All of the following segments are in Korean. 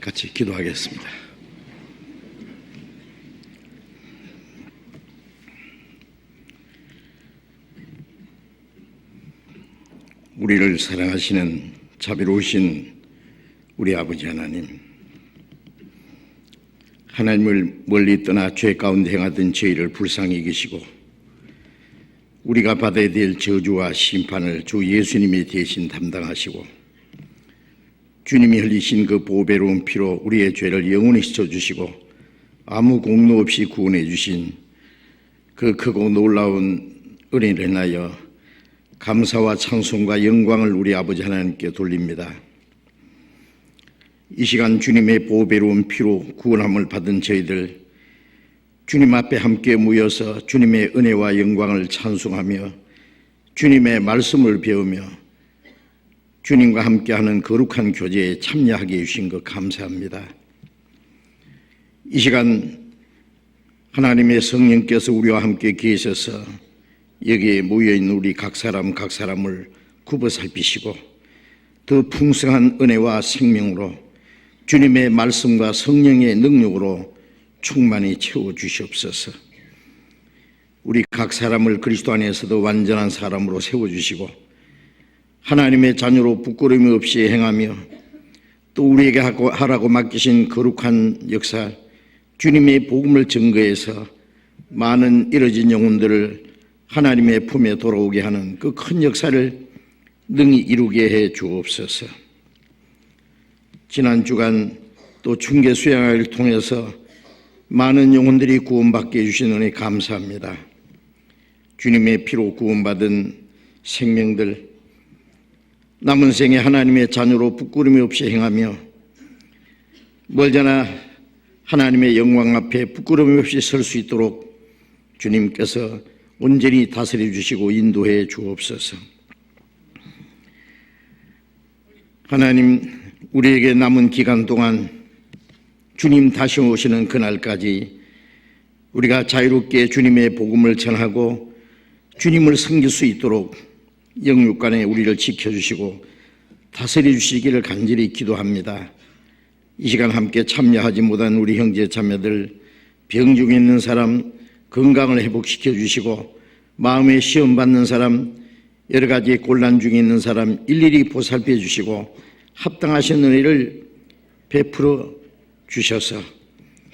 같이 기도하겠습니다. 우리를 사랑하시는 자비로우신 우리 아버지 하나님, 하나님을 멀리 떠나 죄 가운데 행하던 저희를 불쌍히 여기시고 우리가 받아야 될 저주와 심판을 주 예수님이 대신 담당하시고 주님이 흘리신 그 보배로운 피로 우리의 죄를 영원히 씻어주시고 아무 공로 없이 구원해 주신 그 크고 놀라운 은혜를 인하여 감사와 찬송과 영광을 우리 아버지 하나님께 돌립니다. 이 시간 주님의 보배로운 피로 구원함을 받은 저희들 주님 앞에 함께 모여서 주님의 은혜와 영광을 찬송하며 주님의 말씀을 배우며 주님과 함께하는 거룩한 교제에 참여하게 해주신 것 감사합니다. 이 시간 하나님의 성령께서 우리와 함께 계셔서 여기에 모여있는 우리 각 사람을 굽어 살피시고 더 풍성한 은혜와 생명으로 주님의 말씀과 성령의 능력으로 충만히 채워주시옵소서. 우리 각 사람을 그리스도 안에서도 완전한 사람으로 세워주시고 하나님의 자녀로 부끄러움이 없이 행하며 또 우리에게 하라고 맡기신 거룩한 역사, 주님의 복음을 증거해서 많은 잃어진 영혼들을 하나님의 품에 돌아오게 하는 그 큰 역사를 능히 이루게 해 주옵소서. 지난 주간 또 중계 수양회를 통해서 많은 영혼들이 구원받게 해주신 은혜 감사합니다. 주님의 피로 구원받은 생명들, 남은 생에 하나님의 자녀로 부끄러움이 없이 행하며 멀잖아 하나님의 영광 앞에 부끄러움이 없이 설 수 있도록 주님께서 온전히 다스려 주시고 인도해 주옵소서. 하나님, 우리에게 남은 기간 동안 주님 다시 오시는 그날까지 우리가 자유롭게 주님의 복음을 전하고 주님을 섬길 수 있도록 영육간에 우리를 지켜주시고 다스려 주시기를 간절히 기도합니다. 이 시간 함께 참여하지 못한 우리 형제 자매들, 병 중에 있는 사람 건강을 회복시켜 주시고 마음에 시험 받는 사람, 여러 가지 곤란 중에 있는 사람 일일이 보살펴 주시고 합당하신 은혜를 베풀어 주셔서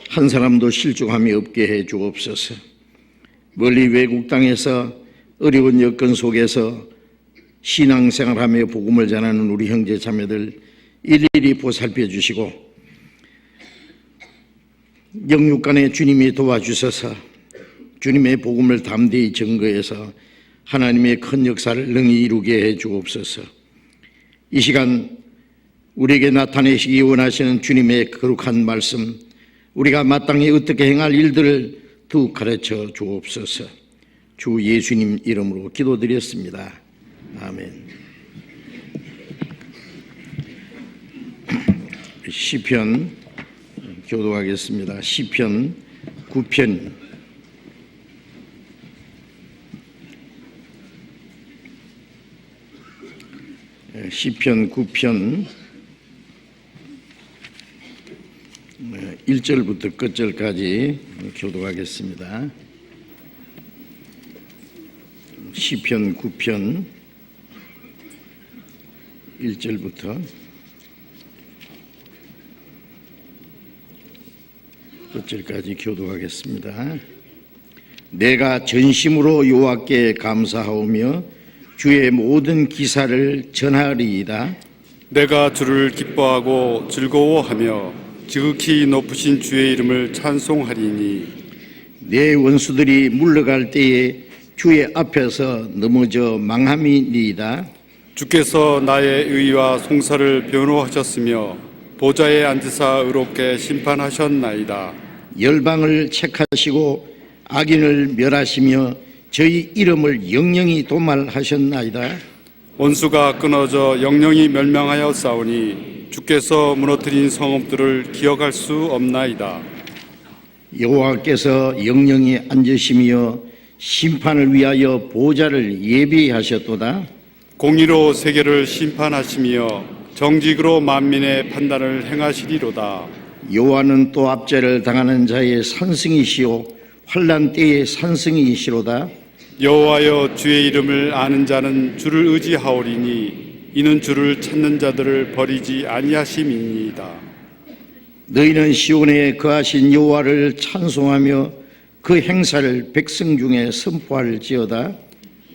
한 사람도 실족함이 없게 해 주옵소서. 멀리 외국 땅에서 어려운 여건 속에서 신앙생활하며 복음을 전하는 우리 형제 자매들 일일이 보살펴 주시고 영육간에 주님이 도와주셔서 주님의 복음을 담대히 증거해서 하나님의 큰 역사를 능히 이루게 해 주옵소서. 이 시간 우리에게 나타내시기 원하시는 주님의 거룩한 말씀, 우리가 마땅히 어떻게 행할 일들을 더 가르쳐 주옵소서. 주 예수님 이름으로 기도드렸습니다. 아멘. 시편 교도하겠습니다. 시편 9편 시편 9편 1절부터 끝절까지 교도하겠습니다. 시편 9편 1절부터 끝절까지 교도하겠습니다. 내가 전심으로 여호와께 감사하오며 주의 모든 기사를 전하리이다. 내가 주를 기뻐하고 즐거워하며 지극히 높으신 주의 이름을 찬송하리니 내 원수들이 물러갈 때에 주의 앞에서 넘어져 망함이니이다. 주께서 나의 의와 송사를 변호하셨으며 보좌에 앉으사 의롭게 심판하셨나이다. 열방을 책하시고 악인을 멸하시며 저희 이름을 영영히 도말하셨나이다. 원수가 끊어져 영영히 멸망하여 싸우니 주께서 무너뜨린 성읍들을 기억할 수 없나이다. 여호와께서 영영히 앉으시며 심판을 위하여 보좌를 예비하셨도다. 공의로 세계를 심판하시며 정직으로 만민의 판단을 행하시리로다. 여호와는 또 압제를 당하는 자의 산승이시요 환난 때의 산승이시로다. 여호와여, 주의 이름을 아는 자는 주를 의지하오리니 이는 주를 찾는 자들을 버리지 아니하심이니이다. 너희는 시온에 거하신 여호와를 찬송하며 그 행사를 백성 중에 선포할지어다.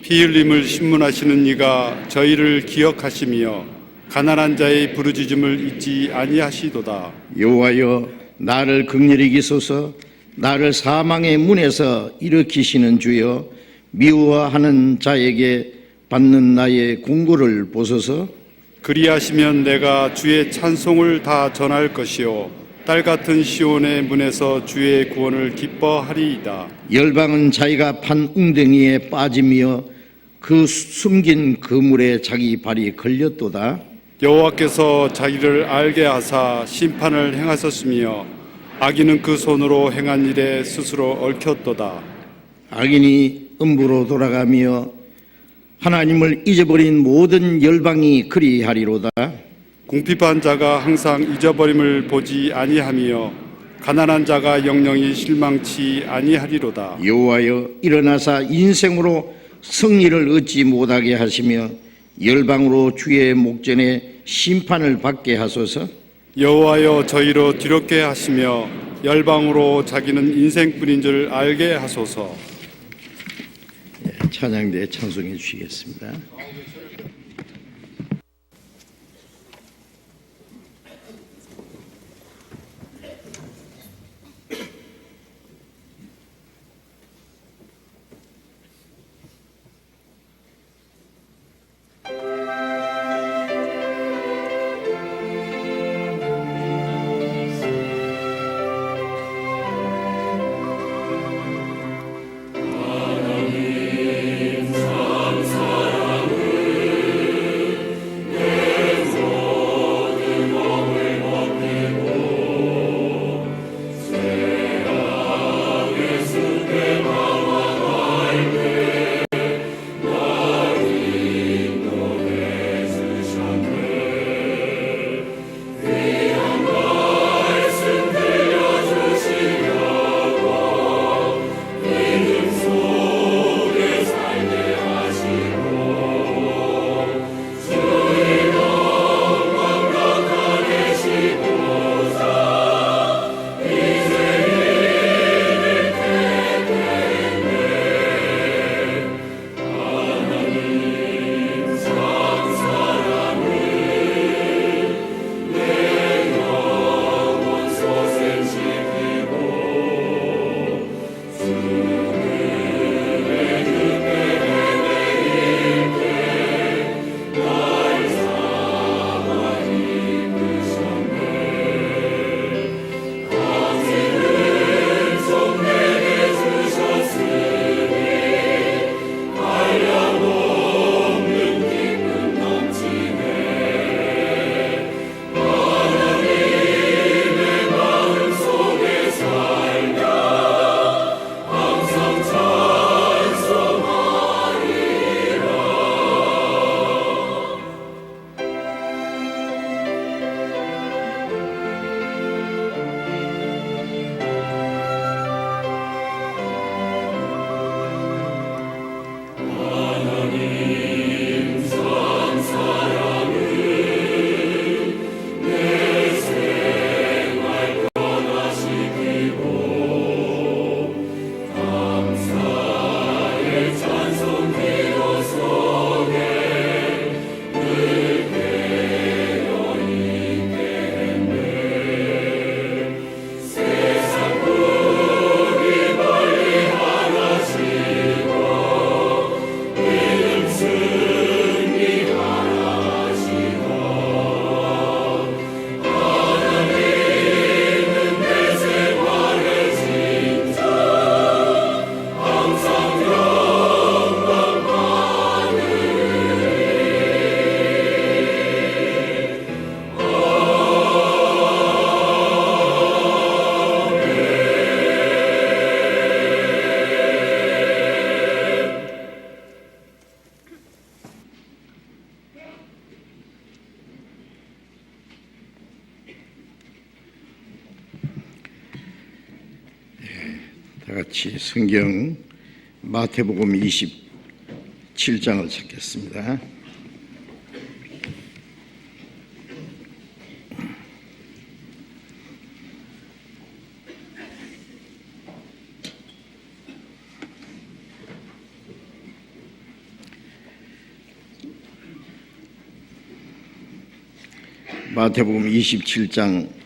피 흘림을 신문하시는 이가 저희를 기억하시며 가난한 자의 부르짖음을 잊지 아니하시도다. 여호와여, 나를 긍휼히 여기소서. 나를 사망의 문에서 일으키시는 주여, 미워하는 자에게 받는 나의 공고를 보소서. 그리하시면 내가 주의 찬송을 다 전할 것이요 딸 같은 시온의 문에서 주의 구원을 기뻐하리이다. 열방은 자기가 판 웅덩이에 빠지며 그 숨긴 그물에 자기 발이 걸렸도다. 여호와께서 자기를 알게 하사 심판을 행하셨으며 악인은 그 손으로 행한 일에 스스로 얽혔도다. 악인이 음부로 돌아가며 하나님을 잊어버린 모든 열방이 그리하리로다. 궁핍한 자가 항상 잊어버림을 보지 아니하며 가난한 자가 영영이 실망치 아니하리로다. 여호와여, 일어나사 인생으로 승리를 얻지 못하게 하시며 열방으로 주의 목전에 심판을 받게 하소서. 여호와여, 저희로 뒤롭게 하시며 열방으로 자기는 인생뿐인 줄 알게 하소서. 찬양대 찬송해 주시겠습니다. 사랑을 같이 성경 마태복음 27장을 찾겠습니다. 마태복음 27장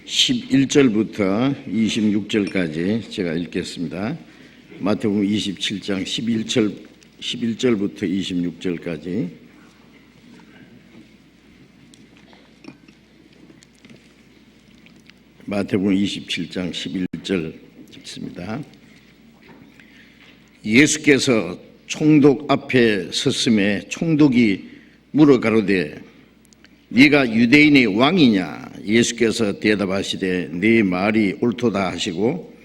11절부터 26절까지 제가 읽겠습니다. 마태복음 27장 11절부터 26절까지 마태복음 27장 11절 읽습니다. 예수께서 총독 앞에 섰음에 총독이 물어 가로되 네가 유대인의 왕이냐? 예수께서 대답하시되 네 말이 옳도다 하시고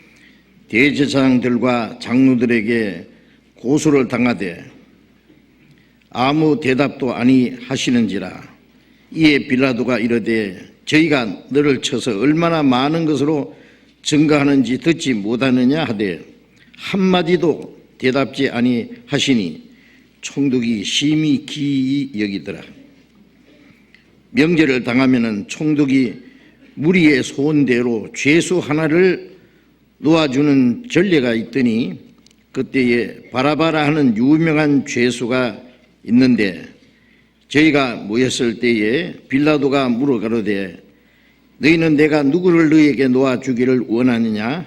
대제사장들과 장로들에게 고소를 당하되 아무 대답도 아니 하시는지라. 이에 빌라도가 이르되 저희가 너를 쳐서 얼마나 많은 것으로 증거하는지 듣지 못하느냐 하되 한마디도 대답지 아니 하시니 총독이 심히 기이 여기더라. 명제를 당하면은 총독이 무리의 소원대로 죄수 하나를 놓아주는 전례가 있더니 그때에 바라바라 하는 유명한 죄수가 있는데 저희가 모였을 때에 빌라도가 물어 가로되 너희는 내가 누구를 너희에게 놓아주기를 원하느냐?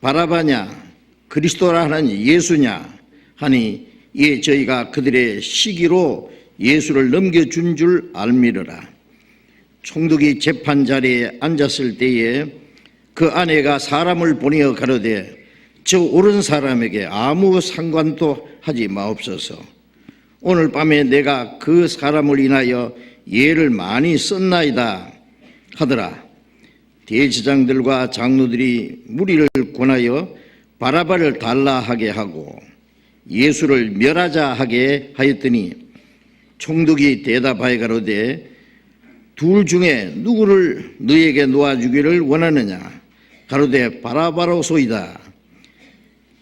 바라바냐? 그리스도라 하는 예수냐? 하니 이에 저희가 그들의 시기로 예수를 넘겨준 줄 알미르라. 총독이 재판 자리에 앉았을 때에 그 아내가 사람을 보내어 가로되 저 옳은 사람에게 아무 상관도 하지 마옵소서. 오늘 밤에 내가 그 사람을 인하여 예를 많이 썼나이다 하더라. 대제사장들과 장로들이 무리를 권하여 바라바를 달라 하게 하고 예수를 멸하자 하게 하였더니 총독이 대답하여 가로되 둘 중에 누구를 너희에게 놓아주기를 원하느냐? 가로되 바라바로소이다.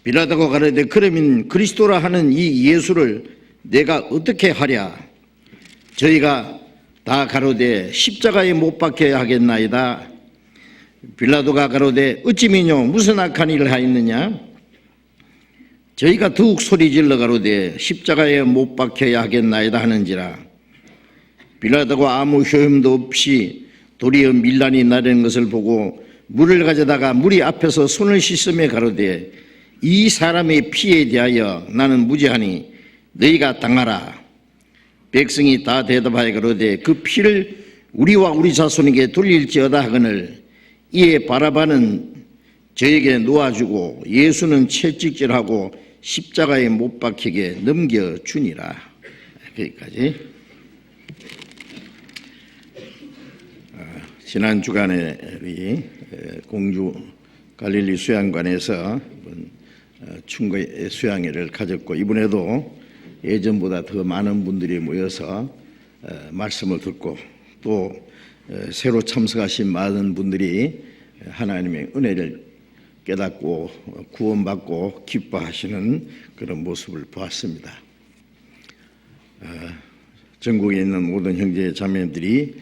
빌라도가 가로되 그러면 그리스도라 하는 이 예수를 내가 어떻게 하랴? 저희가 다 가로되 십자가에 못 박혀야 하겠나이다. 빌라도가 가로되 어찌 미뇨 무슨 악한 일을 하였느냐? 저희가 더욱 소리질러 가로되 십자가에 못 박혀야 하겠나이다 하는지라. 빌라도가 아무 효험도 없이 도리어 밀란이 나려는 것을 보고 물을 가져다가 무리 앞에서 손을 씻으며 가로되 이 사람의 피에 대하여 나는 무죄하니 너희가 당하라. 백성이 다 대답하여 가로되 그 피를 우리와 우리 자손에게 돌릴지어다 하거늘 이에 바라바는 저에게 놓아주고 예수는 채찍질하고 십자가에 못 박히게 넘겨주니라. 여기까지. 지난 주간에 우리 공주 갈릴리 수양관에서 충고 수양회를 가졌고 이번에도 예전보다 더 많은 분들이 모여서 말씀을 듣고 또 새로 참석하신 많은 분들이 하나님의 은혜를 깨닫고 구원받고 기뻐하시는 그런 모습을 보았습니다. 전국에 있는 모든 형제 자매들이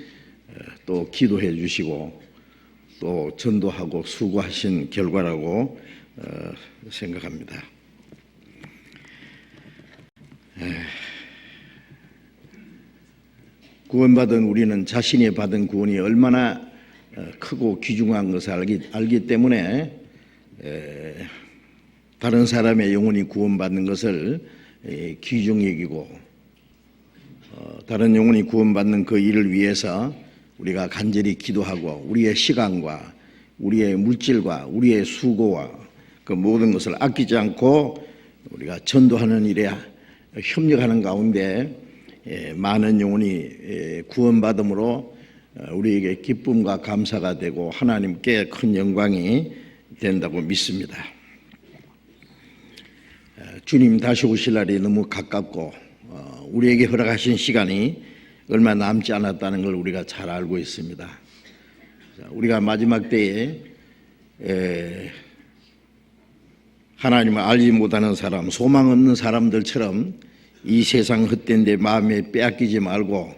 또 기도해 주시고 또 전도하고 수고하신 결과라고 생각합니다. 구원받은 우리는 자신이 받은 구원이 얼마나 크고 귀중한 것을 알기 때문에 다른 사람의 영혼이 구원받는 것을 귀중히 여기고 다른 영혼이 구원받는 그 일을 위해서 우리가 간절히 기도하고 우리의 시간과 우리의 물질과 우리의 수고와 그 모든 것을 아끼지 않고 우리가 전도하는 일에 협력하는 가운데 많은 영혼이 구원받음으로 우리에게 기쁨과 감사가 되고 하나님께 큰 영광이 된다고 믿습니다. 주님 다시 오실 날이 너무 가깝고 우리에게 허락하신 시간이 얼마 남지 않았다는 걸 우리가 잘 알고 있습니다. 우리가 마지막 때에 하나님을 알지 못하는 사람, 소망 없는 사람들처럼 이 세상 헛된 데 마음에 빼앗기지 말고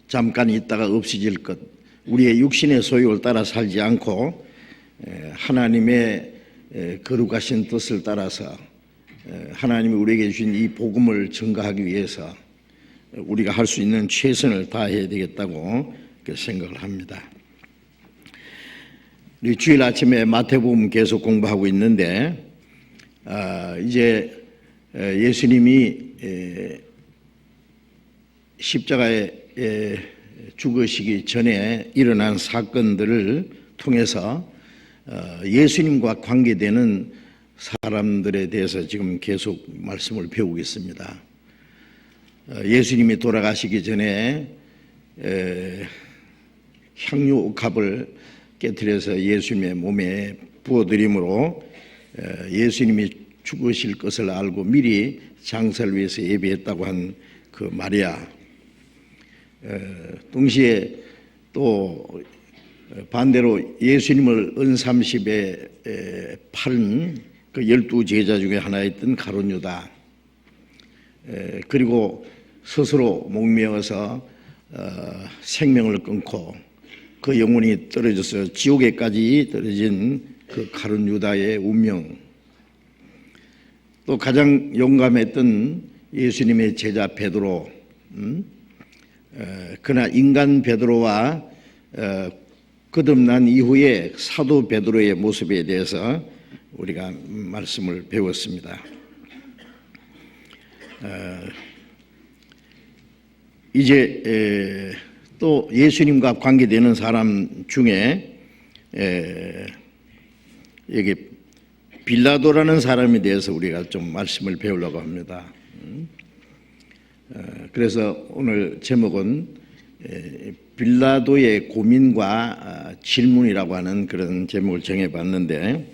잠깐 있다가 없어질 것, 우리의 육신의 소욕을 따라 살지 않고 하나님의 거룩하신 뜻을 따라서 하나님이 우리에게 주신 이 복음을 증거하기 위해서 우리가 할 수 있는 최선을 다해야 되겠다고 생각을 합니다. 우리 주일 아침에 마태복음 계속 공부하고 있는데 이제 예수님이 십자가에 죽으시기 전에 일어난 사건들을 통해서 예수님과 관계되는 사람들에 대해서 지금 계속 말씀을 배우고 있습니다. 예수님이 돌아가시기 전에 향유 옥합을 깨뜨려서 예수님의 몸에 부어드림으로 예수님이 죽으실 것을 알고 미리 장사를 위해서 예비했다고 한 그 마리아, 동시에 또 반대로 예수님을 은삼십에 팔은 그 12제자 중에 하나였던 가룟 유다, 그리고 스스로 목매어서 생명을 끊고 그 영혼이 떨어져서 지옥에까지 떨어진 그 가룟 유다의 운명, 또 가장 용감했던 예수님의 제자 베드로, 그러나 인간 베드로와 거듭난 이후에 사도 베드로의 모습에 대해서 우리가 말씀을 배웠습니다. 이제 또 예수님과 관계되는 사람 중에 여기 빌라도라는 사람에 대해서 우리가 좀 말씀을 배우려고 합니다. 그래서 오늘 제목은 빌라도의 고민과 질문이라고 하는 그런 제목을 정해봤는데,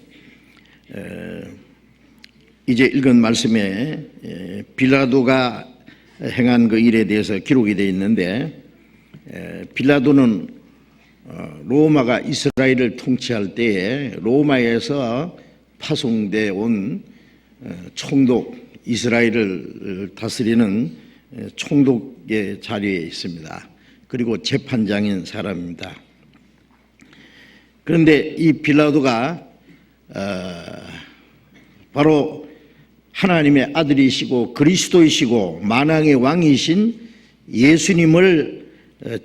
이제 읽은 말씀에 빌라도가 행한 그 일에 대해서 기록이 되어 있는데, 빌라도는 로마가 이스라엘을 통치할 때에 로마에서 파송되어 온 총독, 이스라엘을 다스리는 총독의 자리에 있습니다. 그리고 재판장인 사람입니다. 그런데 이 빌라도가 바로 하나님의 아들이시고 그리스도이시고 만왕의 왕이신 예수님을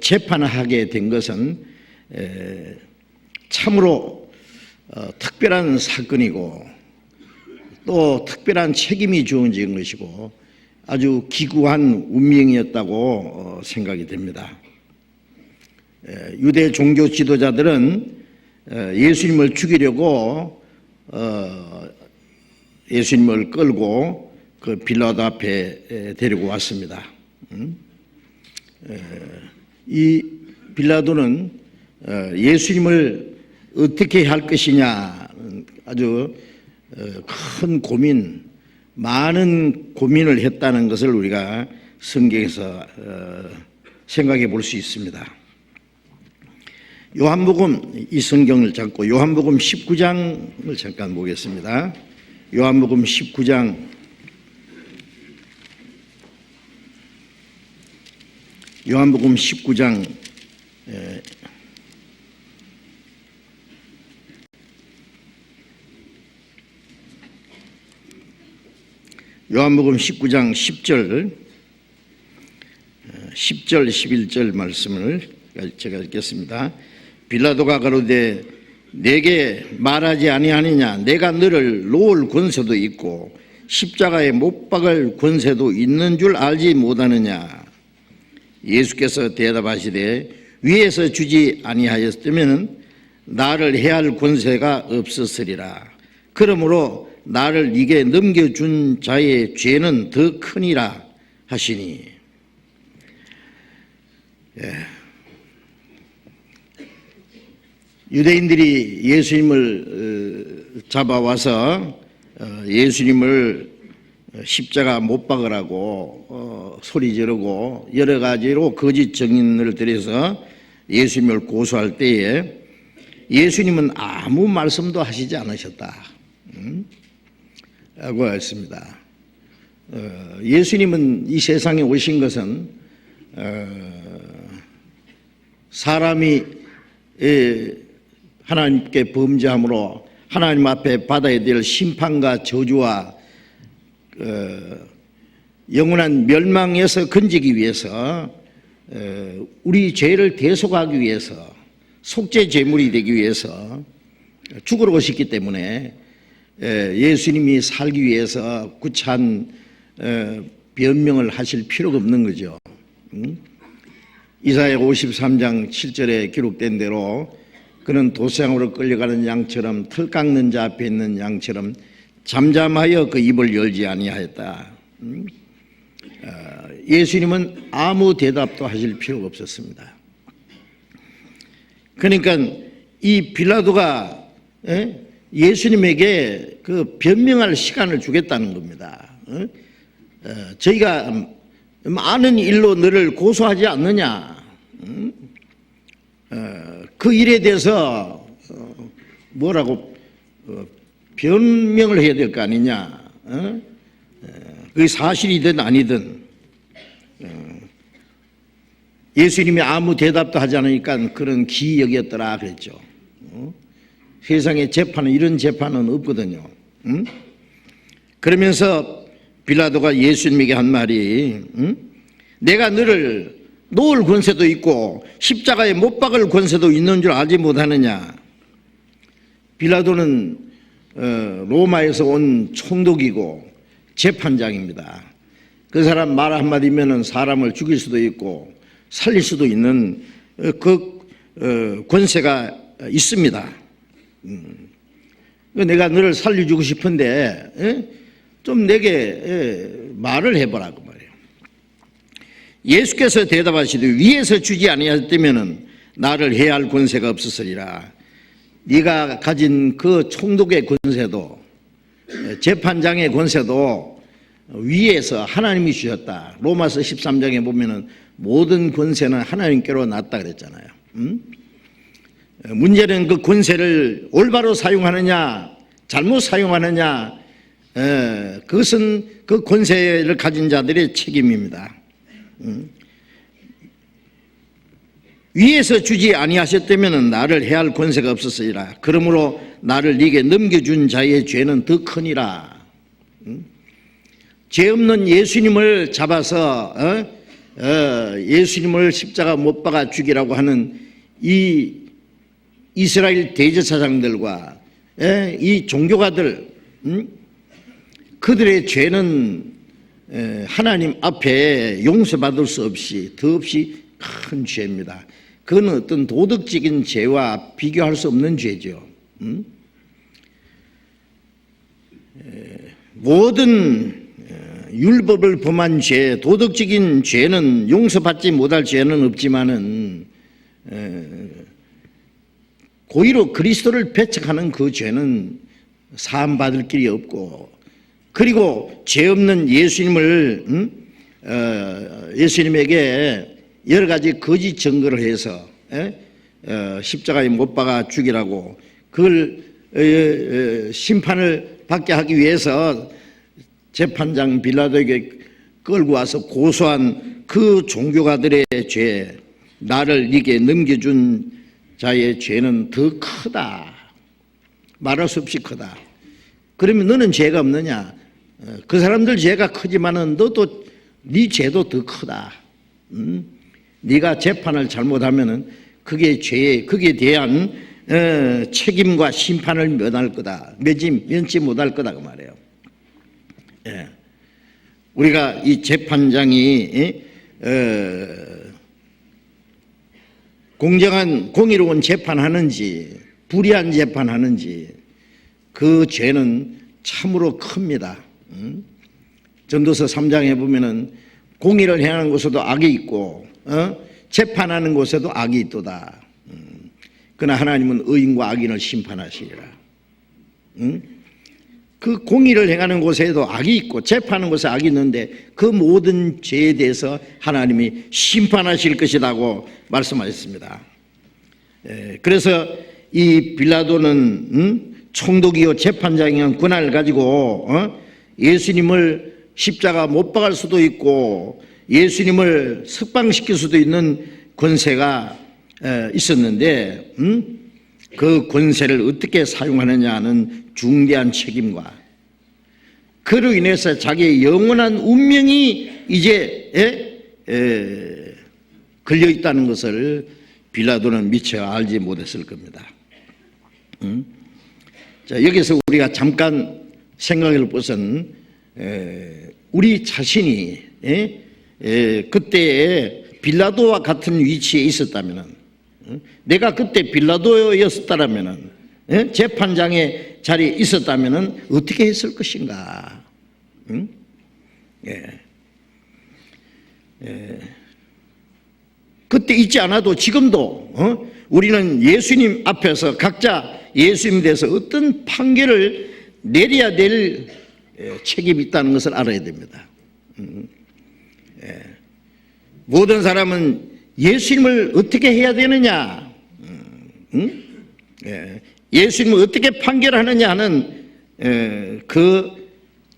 재판하게 된 것은 참으로 특별한 사건이고 또 특별한 책임이 주어진 것이고 아주 기구한 운명이었다고 생각이 됩니다. 유대 종교 지도자들은 예수님을 죽이려고 예수님을 끌고 그 빌라도 앞에 데리고 왔습니다. 이 빌라도는 예수님을 어떻게 할 것이냐 아주 큰 고민, 많은 고민을 했다는 것을 우리가 성경에서 생각해 볼 수 있습니다. 요한복음, 이 성경을 잡고 요한복음 19장을 잠깐 보겠습니다. 요한복음 19장 요한복음 19장 요한복음 19장 10절 11절 말씀을 제가 읽겠습니다. 빌라도가 가로되 내게 말하지 아니하느냐, 내가 너를 놓을 권세도 있고 십자가에 못 박을 권세도 있는 줄 알지 못하느냐. 예수께서 대답하시되 위에서 주지 아니하였으면 나를 해할 권세가 없었으리라. 그러므로 나를 네게 넘겨준 자의 죄는 더 크니라 하시니. 유대인들이 예수님을 잡아와서 예수님을 십자가 못 박으라고 소리 지르고 여러 가지로 거짓 증인을 들여서 예수님을 고소할 때에 예수님은 아무 말씀도 하시지 않으셨다. 라고 했습니다. 예수님은 이 세상에 오신 것은 사람이 하나님께 범죄함으로 하나님 앞에 받아야 될 심판과 저주와 영원한 멸망에서 건지기 위해서 우리 죄를 대속하기 위해서 속죄 제물이 되기 위해서 죽으러 오셨기 때문에 예수님이 살기 위해서 구차한 변명을 하실 필요가 없는 거죠. 이사야 53장 7절에 기록된 대로 그는 도상으로 끌려가는 양처럼 털 깎는 자 앞에 있는 양처럼 잠잠하여 그 입을 열지 아니하였다. 예수님은 아무 대답도 하실 필요가 없었습니다. 그러니까 이 빌라도가 예수님에게 그 변명할 시간을 주겠다는 겁니다. 저희가 많은 일로 너를 고소하지 않느냐, 그 일에 대해서 뭐라고 변명을 해야 될 거 아니냐, 그게 사실이든 아니든. 예수님이 아무 대답도 하지 않으니까 그런 기이역이었더라 그랬죠. 세상에 재판은, 이런 재판은 없거든요. 그러면서 빌라도가 예수님에게 한 말이, 내가 너를 놓을 권세도 있고 십자가에 못 박을 권세도 있는 줄 알지 못하느냐. 빌라도는 로마에서 온 총독이고 재판장입니다. 그 사람 말 한마디면 사람을 죽일 수도 있고 살릴 수도 있는 그 권세가 있습니다. 내가 너를 살려주고 싶은데 좀 내게 말을 해보라고 말이에요. 예수께서 대답하시되 위에서 주지 아니하였다면 나를 해야 할 권세가 없었으리라. 네가 가진 그 총독의 권세도 재판장의 권세도 위에서 하나님이 주셨다. 로마서 13장에 보면은 모든 권세는 하나님께로 났다 그랬잖아요. 문제는 그 권세를 올바로 사용하느냐 잘못 사용하느냐, 그것은 그 권세를 가진 자들의 책임입니다. 위에서 주지 아니하셨다면 나를 해할 권세가 없었으리라. 그러므로 나를 네게 넘겨준 자의 죄는 더 크니라. 죄 없는 예수님을 잡아서 예수님을 십자가 못 박아 죽이라고 하는 이 이스라엘 대제사장들과 이 종교가들, 그들의 죄는 하나님 앞에 용서받을 수 없이 더없이 큰 죄입니다. 그건 어떤 도덕적인 죄와 비교할 수 없는 죄죠. 모든 율법을 범한 죄, 도덕적인 죄는 용서받지 못할 죄는 없지만은 고의로 그리스도를 배척하는 그 죄는 사함받을 길이 없고, 그리고 죄 없는 예수님을 예수님에게 여러 가지 거짓 증거를 해서 십자가에 못 박아 죽이라고 그걸 심판을 받게 하기 위해서 재판장 빌라도에게 끌고 와서 고소한 그 종교가들의 죄, 나를 네게 넘겨준 자의 죄는 더 크다. 말할 수 없이 크다. 그러면 너는 죄가 없느냐? 그 사람들 죄가 크지만은 너도 네 죄도 더 크다. 네가 재판을 잘못하면은 그게 죄에, 거기에 대한 책임과 심판을 면할 거다. 면치 못할 거다 그 말이에요. 예. 우리가 이 재판장이 공정한 공의로운 재판하는지 불의한 재판하는지 그 죄는 참으로 큽니다. 전도서 3장에 보면은 공의를 행하는 곳에도 악이 있고 재판하는 곳에도 악이 있도다. 그러나 하나님은 의인과 악인을 심판하시리라. 그 공의를 행하는 곳에도 악이 있고 재판하는 곳에 악이 있는데 그 모든 죄에 대해서 하나님이 심판하실 것이라고 말씀하셨습니다. 그래서 이 빌라도는 총독이요 재판장이요 권한을 가지고 예수님을 십자가 못 박을 수도 있고 예수님을 석방시킬 수도 있는 권세가 있었는데 그 권세를 어떻게 사용하느냐는 중대한 책임과 그로 인해서 자기의 영원한 운명이 이제 걸려 있다는 것을 빌라도는 미처 알지 못했을 겁니다. 자, 여기서 우리가 잠깐 생각할 것은 우리 자신이 그때 빌라도와 같은 위치에 있었다면, 내가 그때 빌라도였었다면, 재판장의 자리에 있었다면 어떻게 했을 것인가? 그때 있지 않아도 지금도 우리는 예수님 앞에서 각자 예수님에 대해서 어떤 판결을 내려야 될 책임이 있다는 것을 알아야 됩니다. 모든 사람은 예수님을 어떻게 해야 되느냐, 예수님을 어떻게 판결하느냐 하는 그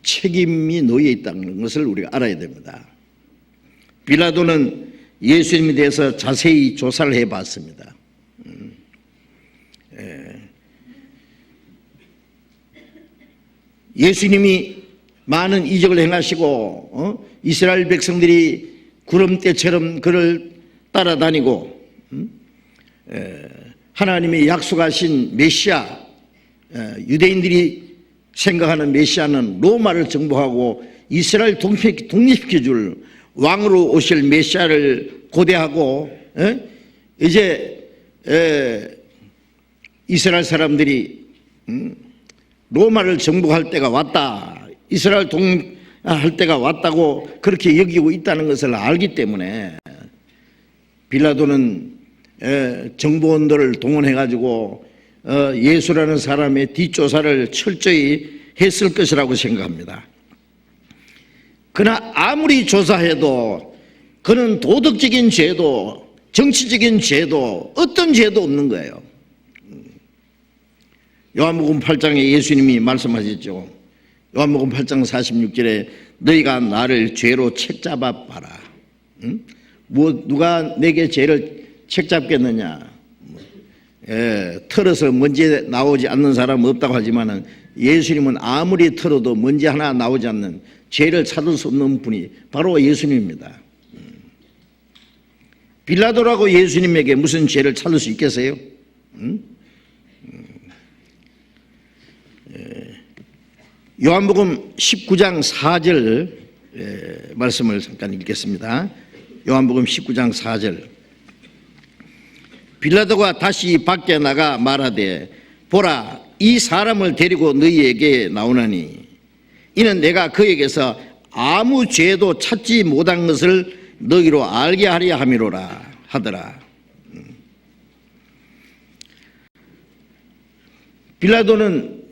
책임이 놓여 있다는 것을 우리가 알아야 됩니다. 빌라도는 예수님에 대해서 자세히 조사를 해봤습니다. 예수님이 많은 이적을 행하시고 이스라엘 백성들이 구름대처럼 그를 따라다니고 하나님이 약속하신 메시아, 유대인들이 생각하는 메시아는 로마를 정복하고 이스라엘 독립시켜줄 왕으로 오실 메시아를 고대하고 이제 이스라엘 사람들이 로마를 정복할 때가 왔다, 이스라엘 독립할 때가 왔다고 그렇게 여기고 있다는 것을 알기 때문에 빌라도는 정보원들을 동원해가지고 예수라는 사람의 뒷조사를 철저히 했을 것이라고 생각합니다. 그러나 아무리 조사해도 그는 도덕적인 죄도 정치적인 죄도 어떤 죄도 없는 거예요. 요한복음 8장에 예수님이 말씀하셨죠. 요한복음 8장 46절에 너희가 나를 죄로 책잡아 봐라. 누가 내게 죄를 책잡겠느냐. 털어서 먼지 나오지 않는 사람은 없다고 하지만 예수님은 아무리 털어도 먼지 하나 나오지 않는 죄를 찾을 수 없는 분이 바로 예수님입니다. 빌라도라고 예수님에게 무슨 죄를 찾을 수 있겠어요? 요한복음 19장 4절 말씀을 잠깐 읽겠습니다. 요한복음 19장 4절. 빌라도가 다시 밖에 나가 말하되 보라 이 사람을 데리고 너희에게 나오나니 이는 내가 그에게서 아무 죄도 찾지 못한 것을 너희로 알게 하려 함이로라 하더라. 빌라도는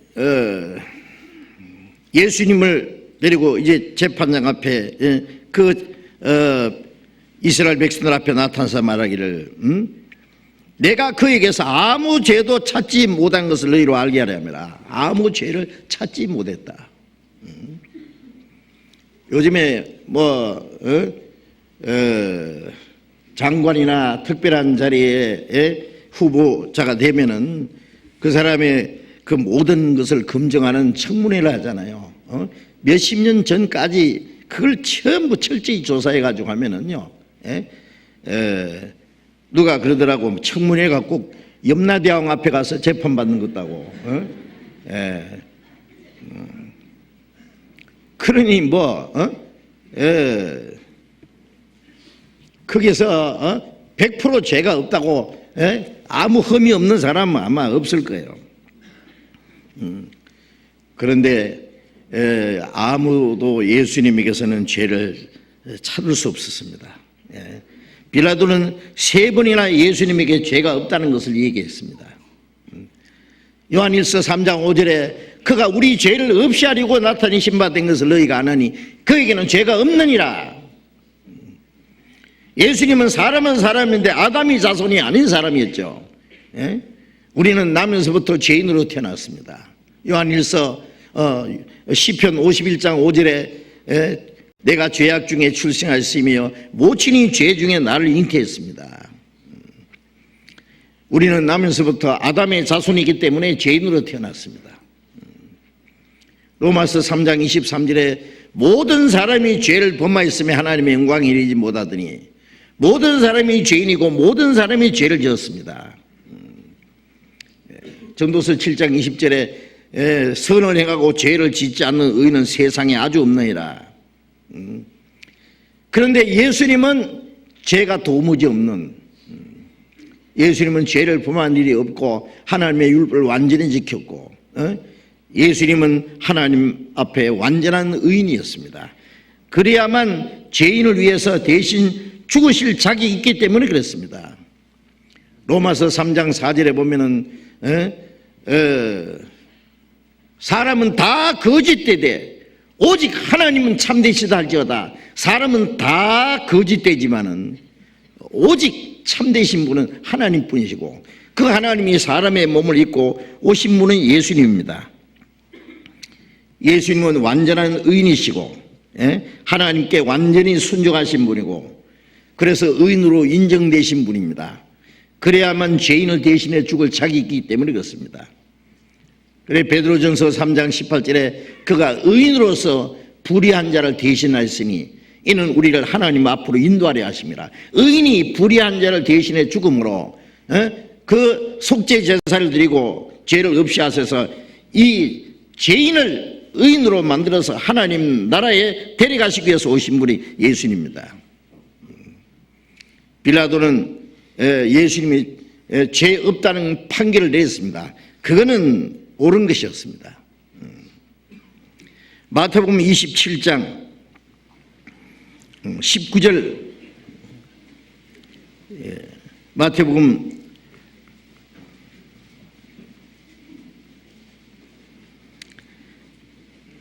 예수님을 데리고 이제 재판장 앞에 이스라엘 백성들 앞에 나타나서 말하기를 내가 그에게서 아무 죄도 찾지 못한 것을 너희로 알게 하려 함이라. 아무 죄를 찾지 못했다. 요즘에 장관이나 특별한 자리에 후보자가 되면은 그 사람의 그 모든 것을 검증하는 청문회를 하잖아요. 몇십 년 전까지 그걸 전부 철저히 조사해 가지고 하면은요. 누가 그러더라고. 청문회가 꼭 염라대왕 앞에 가서 재판받는 것다고. 그러니 거기서 100% 죄가 없다고 아무 흠이 없는 사람은 아마 없을 거예요. 그런데 아무도 예수님에게서는 죄를 찾을 수 없었습니다. 빌라도는 3번이나 예수님에게 죄가 없다는 것을 얘기했습니다. 요한일서 3장 5절에 그가 우리 죄를 없이 하려고 나타내신 바 된 것을 너희가 아나니 그에게는 죄가 없느니라. 예수님은 사람은 사람인데 아담이 자손이 아닌 사람이었죠. 우리는 나면서부터 죄인으로 태어났습니다. 요한일서 시편 51장 5절에 내가 죄악 중에 출생하였으며 모친이 죄 중에 나를 잉태했습니다. 우리는 나면서부터 아담의 자손이기 때문에 죄인으로 태어났습니다. 로마서 3장 23절에 모든 사람이 죄를 범하였으며 하나님의 영광에 이르지 못하더니 모든 사람이 죄인이고 모든 사람이 죄를 지었습니다. 전도서 7장 20절에 선을 행하고 죄를 짓지 않는 의인은 세상에 아주 없느니라. 그런데 예수님은 죄가 도무지 없는, 예수님은 죄를 범한 일이 없고 하나님의 율법을 완전히 지켰고 예수님은 하나님 앞에 완전한 의인이었습니다. 그래야만 죄인을 위해서 대신 죽으실 자격이 있기 때문에 그렇습니다. 로마서 3장 4절에 보면은 사람은 다 거짓되되 오직 하나님은 참되시다 할지어다. 사람은 다 거짓되지만은 오직 참되신 분은 하나님뿐이시고 그 하나님이 사람의 몸을 입고 오신 분은 예수님입니다. 예수님은 완전한 의인이시고 하나님께 완전히 순종하신 분이고 그래서 의인으로 인정되신 분입니다. 그래야만 죄인을 대신해 죽을 자격이 있기 때문에 그렇습니다. 그래 베드로전서 3장 18절에 그가 의인으로서 불의한 자를 대신하였으니 이는 우리를 하나님 앞으로 인도하려 하심이라. 의인이 불의한 자를 대신해 죽음으로 그 속죄 제사를 드리고 죄를 없이 하셔서 이 죄인을 의인으로 만들어서 하나님 나라에 데려가시기 위해서 오신 분이 예수님입니다. 빌라도는 예수님이 죄 없다는 판결을 내렸습니다. 그거는 옳은 것이었습니다. 마태복음 27장 19절, 마태복음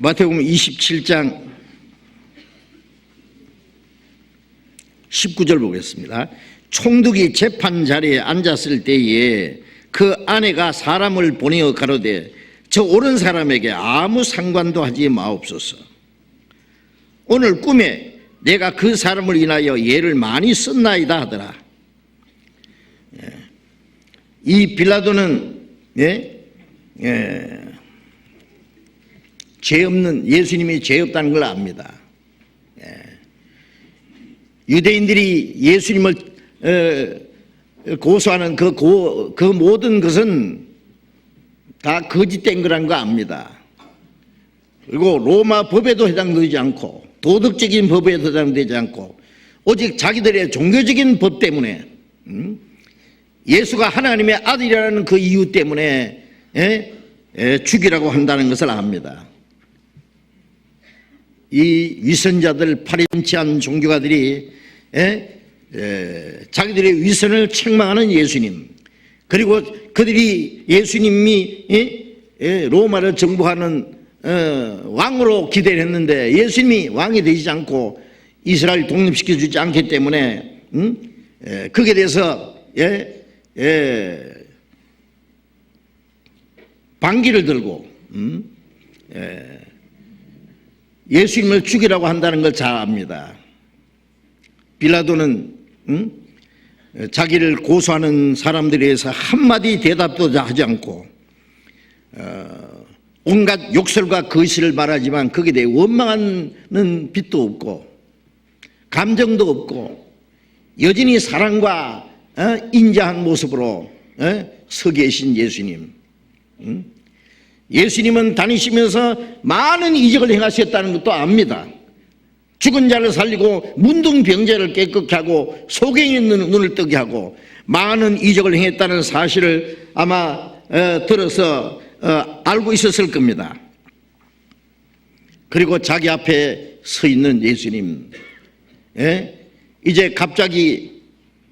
27장 19절 보겠습니다. 총독이 재판 자리에 앉았을 때에 그 아내가 사람을 보내어 가로되 저 옳은 사람에게 아무 상관도 하지 마옵소서. 오늘 꿈에 내가 그 사람을 인하여 예를 많이 썼나이다 하더라. 이 빌라도는 죄 없는, 예수님이 죄 없다는 걸 압니다. 유대인들이 예수님을 고소하는 그 모든 것은 다 거짓된 거란 거 압니다. 그리고 로마 법에도 해당되지 않고 도덕적인 법에 해당되지 않고 오직 자기들의 종교적인 법 때문에 예수가 하나님의 아들이라는 그 이유 때문에 죽이라고 한다는 것을 압니다. 이 위선자들, 파렴치한 종교가들이 자기들의 위선을 책망하는 예수님, 그리고 그들이 예수님이 로마를 정복하는 왕으로 기대를 했는데 예수님이 왕이 되지 않고 이스라엘 독립시켜 주지 않기 때문에 거기에 대해서 반기를 들고 예수님을 죽이라고 한다는 걸 잘 압니다. 빌라도는 자기를 고소하는 사람들에 의해서 한마디 대답도 하지 않고 온갖 욕설과 거짓을 말하지만 거기에 대해 원망하는 빛도 없고 감정도 없고 여전히 사랑과 인자한 모습으로 서 계신 예수님. 예수님은 다니시면서 많은 이적을 행하셨다는 것도 압니다. 죽은 자를 살리고 문둥병자를 깨끗게 하고 소경이 있는 눈을 뜨게 하고 많은 이적을 행했다는 사실을 아마 들어서 알고 있었을 겁니다. 그리고 자기 앞에 서 있는 예수님, 이제 갑자기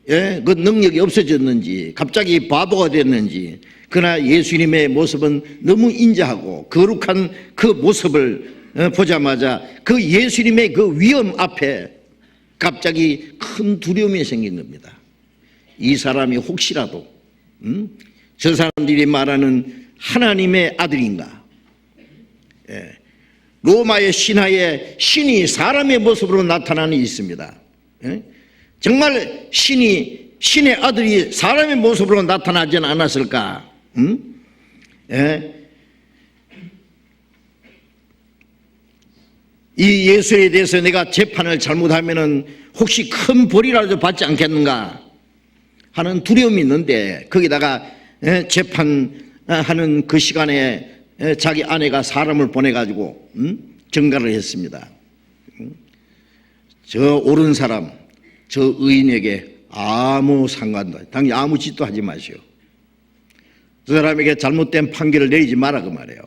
그 능력이 없어졌는지 갑자기 바보가 됐는지 그러나 예수님의 모습은 너무 인자하고 거룩한 그 모습을 보자마자 그 예수님의 그 위엄 앞에 갑자기 큰 두려움이 생긴 겁니다. 이 사람이 혹시라도 저 사람들이 말하는 하나님의 아들인가, 로마의 신화에 신이 사람의 모습으로 나타나는 게 있습니다. 정말 신의 아들이 사람의 모습으로 나타나지는 않았을까? 이 예수에 대해서 내가 재판을 잘못하면은 혹시 큰 벌이라도 받지 않겠는가 하는 두려움이 있는데, 거기다가 재판하는 그 시간에 자기 아내가 사람을 보내가지고 증가를 했습니다. 저 옳은 사람, 저 의인에게 아무 상관도, 당연히 아무 짓도 하지 마시오. 저 사람에게 잘못된 판결을 내리지 마라 그 말이에요.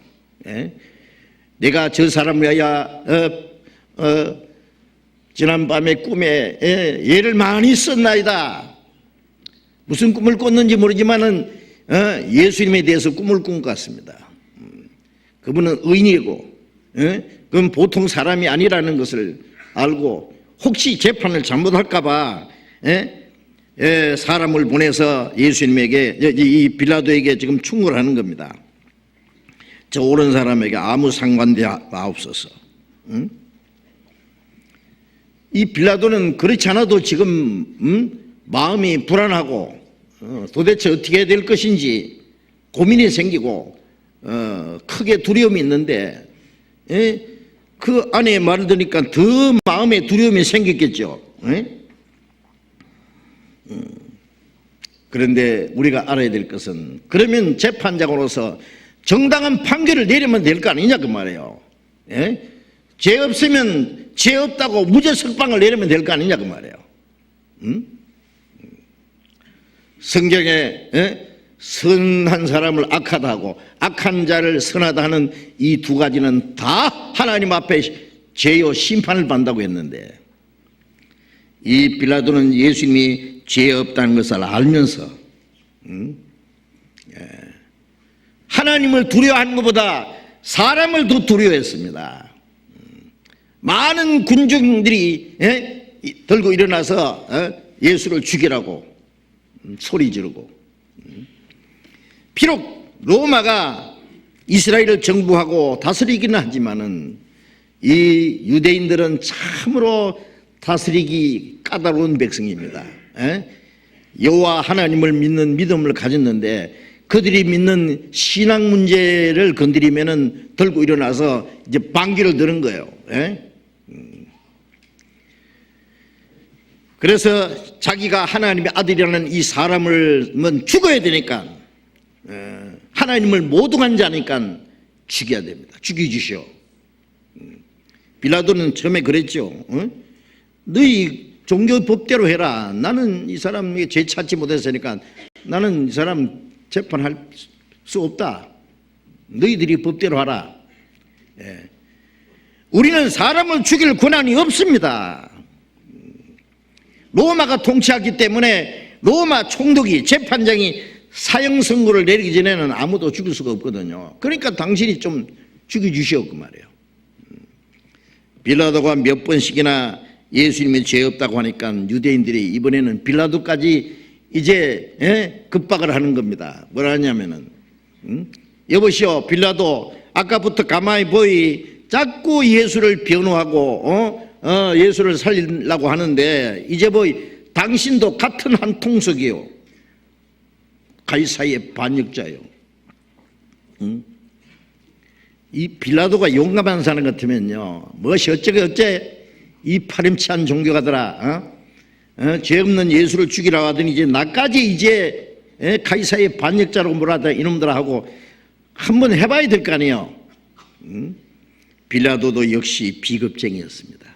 내가 저 사람을 위하여 지난밤에 꿈에 예를 많이 썼나이다. 무슨 꿈을 꿨는지 모르지만은 예수님에 대해서 꿈을 꾼 것 같습니다. 그분은 의인이고 그건 보통 사람이 아니라는 것을 알고 혹시 재판을 잘못할까 봐 사람을 보내서 예수님에게, 이 빌라도에게 지금 충고를 하는 겁니다. 저 옳은 사람에게 아무 상관되옵소서. 이 빌라도는 그렇지 않아도 지금 마음이 불안하고 도대체 어떻게 해야 될 것인지 고민이 생기고 크게 두려움이 있는데, 그 아내의 말을 들으니까 더 마음에 두려움이 생겼겠죠. 그런데 우리가 알아야 될 것은, 그러면 재판장으로서 정당한 판결을 내리면 될 거 아니냐 그 말이에요. 죄 없으면 죄 없다고 무죄 석방을 내리면 될 거 아니냐 그 말이에요. 성경에 선한 사람을 악하다 하고 악한 자를 선하다 하는 이 두 가지는 다 하나님 앞에 죄요 심판을 받는다고 했는데, 이 빌라도는 예수님이 죄 없다는 것을 알면서 하나님을 두려워하는 것보다 사람을 더 두려워했습니다. 많은 군중들이 들고 일어나서 예수를 죽이라고 소리 지르고, 비록 로마가 이스라엘을 정부하고 다스리기는 하지만은 이 유대인들은 참으로 다스리기 까다로운 백성입니다. 여호와 하나님을 믿는 믿음을 가졌는데 그들이 믿는 신앙 문제를 건드리면은 들고 일어나서 이제 반기를 드는 거예요. 그래서 자기가 하나님의 아들이라는 이 사람은 죽어야 되니까, 하나님을 모독한 자니까 죽여야 됩니다. 죽여주시오. 빌라도는 처음에 그랬죠. 너희 종교 법대로 해라. 나는 이 사람에게 죄 찾지 못했으니까 나는 이 사람 재판할 수 없다. 너희들이 법대로 하라. 우리는 사람을 죽일 권한이 없습니다. 로마가 통치하기 때문에 로마 총독이, 재판장이 사형 선고를 내리기 전에는 아무도 죽일 수가 없거든요. 그러니까 당신이 좀 죽여주시오 그 말이에요. 빌라도가 몇 번씩이나 예수님이 죄 없다고 하니까 유대인들이 이번에는 빌라도까지 이제 급박을 하는 겁니다. 뭐라 하냐면은 여보시오 빌라도, 아까부터 가만히 보이 자꾸 예수를 변호하고 예수를 살리려고 하는데 이제 보이 당신도 같은 한 통속이요, 가이사의 반역자요. 이 빌라도가 용감한 사람 같으면요, 무엇이 어째 이 파렴치한 종교가더라, 죄 없는 예수를 죽이라고 하더니 이제 나까지 이제 가이사의 반역자라고 뭐라다 이놈들아 하고 한번 해봐야 될 거 아니에요. 빌라도도 역시 비겁쟁이였습니다.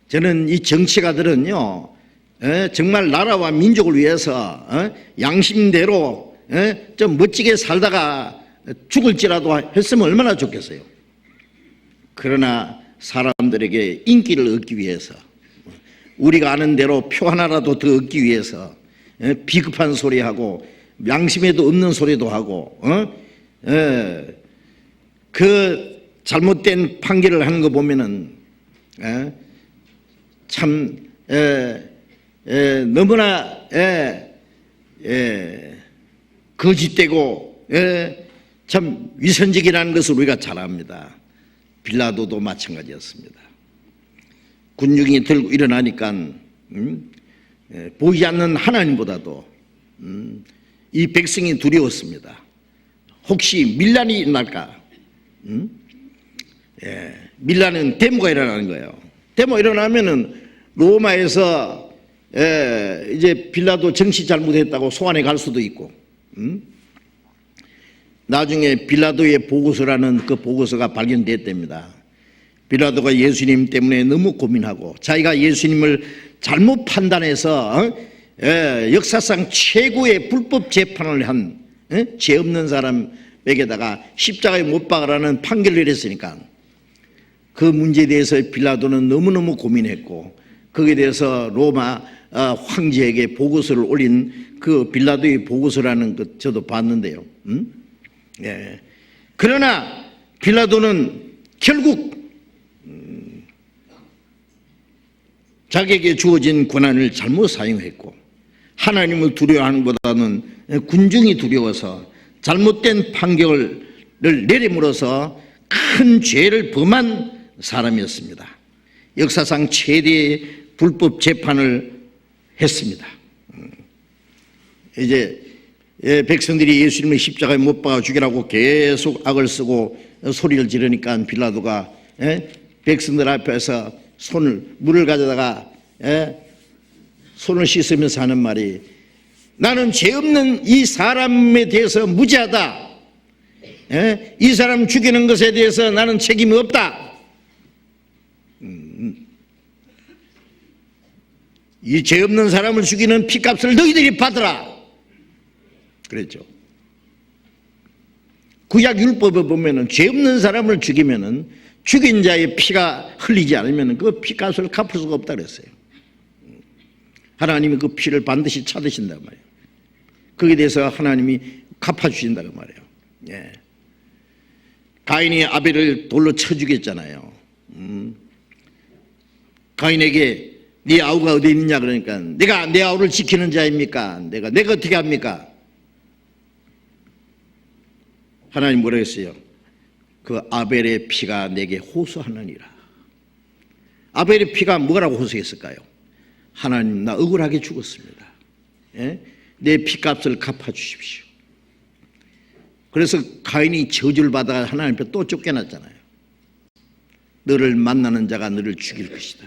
저는 이 정치가들은요, 정말 나라와 민족을 위해서 양심대로 좀 멋지게 살다가 죽을지라도 했으면 얼마나 좋겠어요. 그러나 사람들에게 인기를 얻기 위해서, 우리가 아는 대로 표 하나라도 더 얻기 위해서 비겁한 소리하고 양심에도 없는 소리도 하고 그 잘못된 판결을 하는 거 보면은 참 너무나 거짓되고 참 위선적이라는 것을 우리가 잘 압니다. 빌라도도 마찬가지였습니다. 군중이 들고 일어나니까 보이지 않는 하나님보다도 이 백성이 두려웠습니다. 혹시 밀란이 일어날까? 밀란은 데모가 일어나는 거예요. 데모 일어나면은 로마에서 이제 빌라도 정치 잘못했다고 소환해 갈 수도 있고, 나중에 빌라도의 보고서라는 그 보고서가 발견됐답니다. 빌라도가 예수님 때문에 너무 고민하고 자기가 예수님을 잘못 판단해서 역사상 최고의 불법 재판을 한 죄 없는 사람에게다가 십자가에 못 박으라는 판결을 내렸으니까 그 문제에 대해서 빌라도는 너무너무 고민했고, 거기에 대해서 로마 황제에게 보고서를 올린 그 빌라도의 보고서라는 것 저도 봤는데요. 그러나 빌라도는 결국 자기에게 주어진 권한을 잘못 사용했고, 하나님을 두려워하는 것보다는 군중이 두려워서 잘못된 판결을 내림으로써 큰 죄를 범한 사람이었습니다. 역사상 최대의 불법 재판을 했습니다. 이제 백성들이 예수님을 십자가에 못 박아 죽이라고 계속 악을 쓰고 소리를 지르니까 빌라도가 백성들 앞에서 물을 가져다가 손을 씻으면서 하는 말이, 나는 죄 없는 이 사람에 대해서 무죄하다. 이 사람 죽이는 것에 대해서 나는 책임이 없다. 이 죄 없는 사람을 죽이는 피값을 너희들이 받으라. 그랬죠. 구약 율법에 보면은 죄 없는 사람을 죽이면은 죽인 자의 피가 흘리지 않으면 그 피값을 갚을 수가 없다 그랬어요. 하나님이 그 피를 반드시 찾으신단 말이에요. 거기에 대해서 하나님이 갚아주신다고 말이에요. 가인이 아벨을 돌로 쳐 죽였잖아요. 가인에게 네 아우가 어디 있느냐 그러니까, 내가 내 아우를 지키는 자입니까? 내가 어떻게 합니까? 하나님 뭐라 했어요? 그 아벨의 피가 내게 호소하느니라. 아벨의 피가 뭐라고 호소했을까요? 하나님, 나 억울하게 죽었습니다. 내 피값을 갚아주십시오. 그래서 가인이 저주를 받아가 하나님 앞에 또 쫓겨났잖아요. 너를 만나는 자가 너를 죽일 것이다.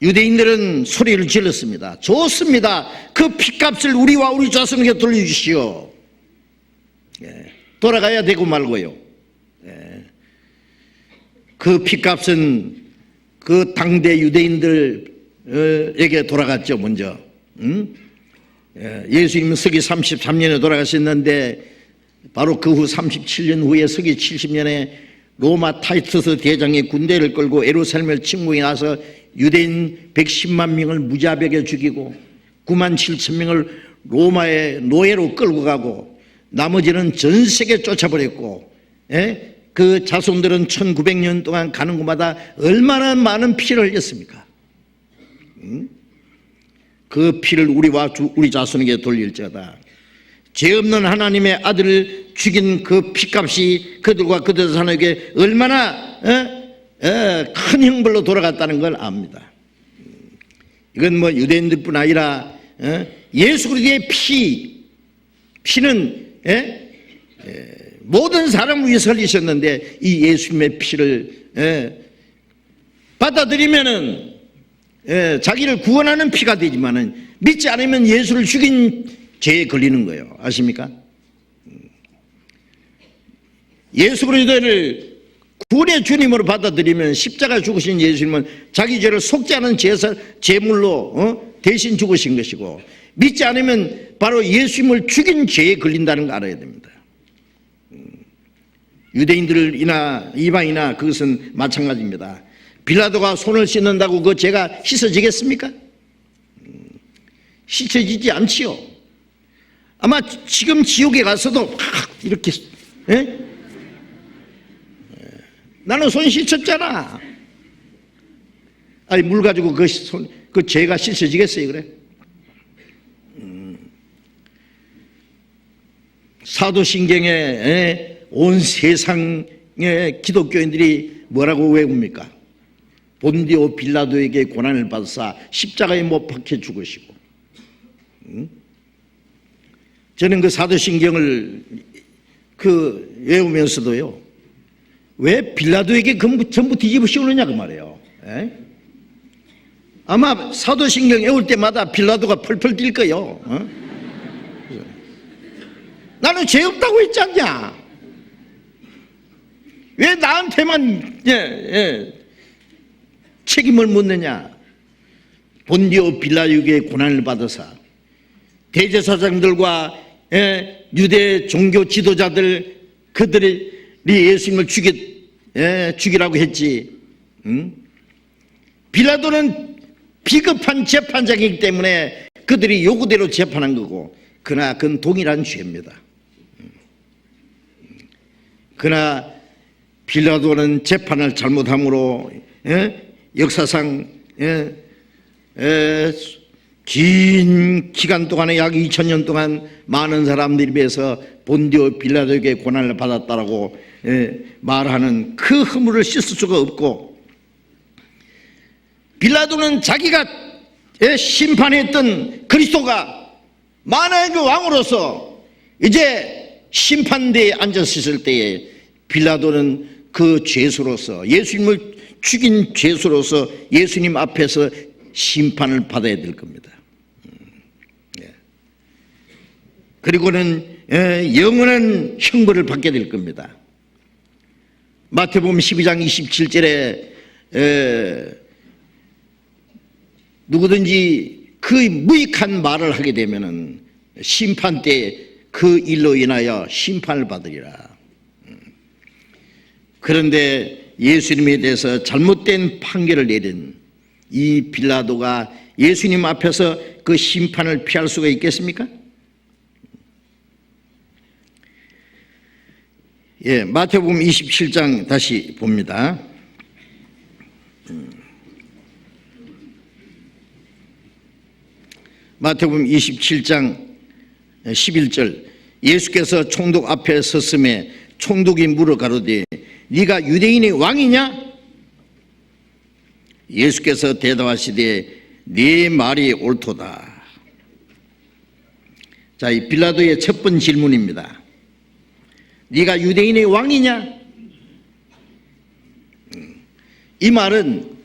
유대인들은 소리를 질렀습니다. 좋습니다. 그 피값을 우리와 우리 자손에게 돌려주시오. 돌아가야 되고 말고요. 그 피값은 그 당대 유대인들에게 돌아갔죠. 먼저 예수님은 서기 33년에 돌아가셨는데, 바로 그 후 37년 후에 서기 70년에 로마 타이투스 대장이 군대를 끌고 예루살렘을 침공해 나서 유대인 110만 명을 무자비하게 죽이고 9만 7천 명을 로마의 노예로 끌고 가고 나머지는 전 세계 쫓아버렸고, 그 자손들은 1900년 동안 가는 곳마다 얼마나 많은 피를 흘렸습니까? 그 피를 우리와 우리 자손에게 돌릴지어다. 죄 없는 하나님의 아들을 죽인 그 피값이 그들과 그들 자손에게 얼마나 큰 형벌로 돌아갔다는 걸 압니다. 이건 뭐 유대인들뿐 아니라 예수 그리스도의 피는 모든 사람을 위해서 흘리셨는데, 이 예수님의 피를 받아들이면은 자기를 구원하는 피가 되지만은 믿지 않으면 예수를 죽인 죄에 걸리는 거예요. 아십니까? 예수 그리스도를 구원의 주님으로 받아들이면 십자가 죽으신 예수님은 자기 죄를 속지 않은 제물로 대신 죽으신 것이고, 믿지 않으면 바로 예수님을 죽인 죄에 걸린다는 거 알아야 됩니다. 유대인들이나 이방이나 그것은 마찬가지입니다. 빌라도가 손을 씻는다고 그 죄가 씻어지겠습니까? 씻어지지 않지요. 아마 지금 지옥에 가서도 이렇게 나는 손 씻었잖아. 아니 물 가지고 그 죄가 씻어지겠어요? 그래? 사도신경에 온 세상의 기독교인들이 뭐라고 외웁니까? 본디오 빌라도에게 고난을 받으사 십자가에 못 박혀 죽으시고. 저는 그 사도신경을 외우면서도요, 왜 빌라도에게 전부 뒤집어 씌우느냐 그 말이에요. 에? 아마 사도신경 외울 때마다 빌라도가 펄펄 뛸 거예요. 나는 죄 없다고 했지 않냐? 왜 나한테만 책임을 묻느냐? 본디오 빌라도에게 고난을 받으사 대제사장들과 유대 종교 지도자들 그들이 예수님을 죽이라고 했지. 빌라도는 비겁한 재판장이기 때문에 그들이 요구대로 재판한 거고, 그러나 그건 동일한 죄입니다. 그러나 빌라도는 재판을 잘못함으로 역사상 긴 기간 동안에 약 2000년 동안 많은 사람들에 비해서 본디오 빌라도에게 고난을 받았다라고 말하는 그 허물을 씻을 수가 없고, 빌라도는 자기가 심판했던 그리스도가 만왕의 왕으로서 이제 심판대에 앉았을 때에 빌라도는 그 죄수로서, 예수님을 죽인 죄수로서 예수님 앞에서 심판을 받아야 될 겁니다. 그리고는 영원한 형벌을 받게 될 겁니다. 마태복음 12장 27절에 누구든지 그 무익한 말을 하게 되면은 심판 때 그 일로 인하여 심판을 받으리라. 그런데 예수님에 대해서 잘못된 판결을 내린 이 빌라도가 예수님 앞에서 그 심판을 피할 수가 있겠습니까? 마태복음 27장 다시 봅니다. 마태복음 27장 11절, 예수께서 총독 앞에 섰음에 총독이 물어 가로되 네가 유대인의 왕이냐? 예수께서 대답하시되 네 말이 옳도다. 자, 이 빌라도의 첫 번째 질문입니다. 네가 유대인의 왕이냐? 이 말은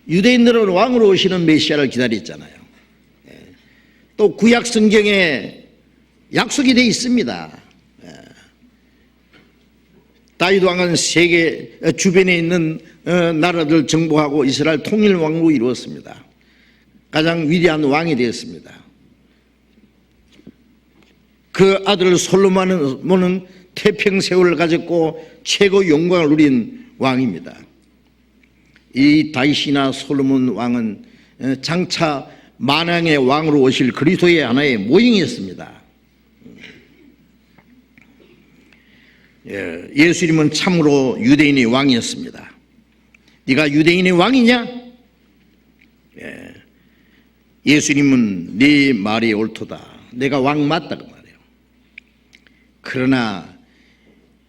유대인들은 왕으로 오시는 메시아를 기다렸잖아요. 또 구약 성경에 약속이 되어 있습니다. 다윗 왕은 세계 주변에 있는 나라들 정복하고 이스라엘 통일 왕으로 이루었습니다. 가장 위대한 왕이 되었습니다. 그 아들 솔로몬은 태평세월을 가졌고 최고 영광을 누린 왕입니다. 이 다윗이나 솔로몬 왕은 장차 만왕의 왕으로 오실 그리스도의 하나의 모형이었습니다. 예수님은 참으로 유대인의 왕이었습니다. 네가 유대인의 왕이냐? 예수님은 네 말이 옳도다. 내가 왕 맞다 그 말이에요. 그러나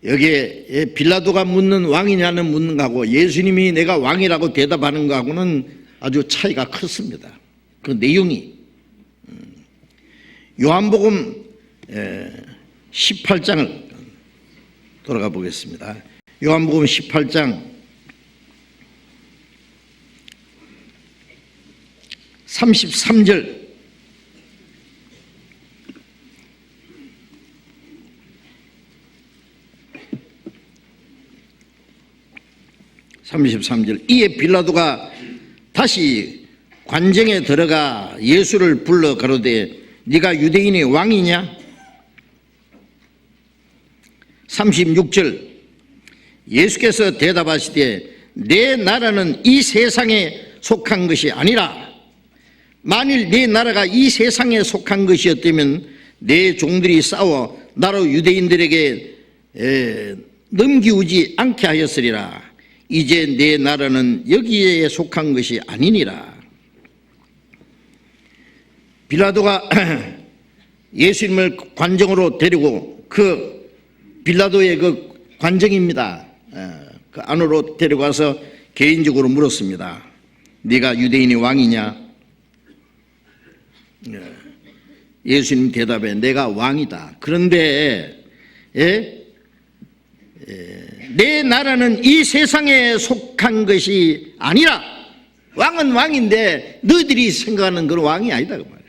여기에 빌라도가 묻는 왕이냐는 묻는 거하고 예수님이 내가 왕이라고 대답하는 거하고는 아주 차이가 컸습니다. 그 내용이 요한복음 18장을 돌아가 보겠습니다. 요한복음 18장 33절, 이에 빌라도가 다시 관정에 들어가 예수를 불러 가로되 네가 유대인의 왕이냐? 36절, 예수께서 대답하시되 내 나라는 이 세상에 속한 것이 아니라 만일 내 나라가 이 세상에 속한 것이었다면 내 종들이 싸워 나로 유대인들에게 넘기우지 않게 하였으리라. 이제 내 나라는 여기에 속한 것이 아니니라. 빌라도가 예수님을 관정으로 데리고 그 빌라도의 그 관정입니다. 그 안으로 데려가서 개인적으로 물었습니다. 네가 유대인의 왕이냐? 예수님 대답에 내가 왕이다. 그런데 내 나라는 이 세상에 속한 것이 아니라, 왕은 왕인데 너희들이 생각하는 그런 왕이 아니다 그 말이에요.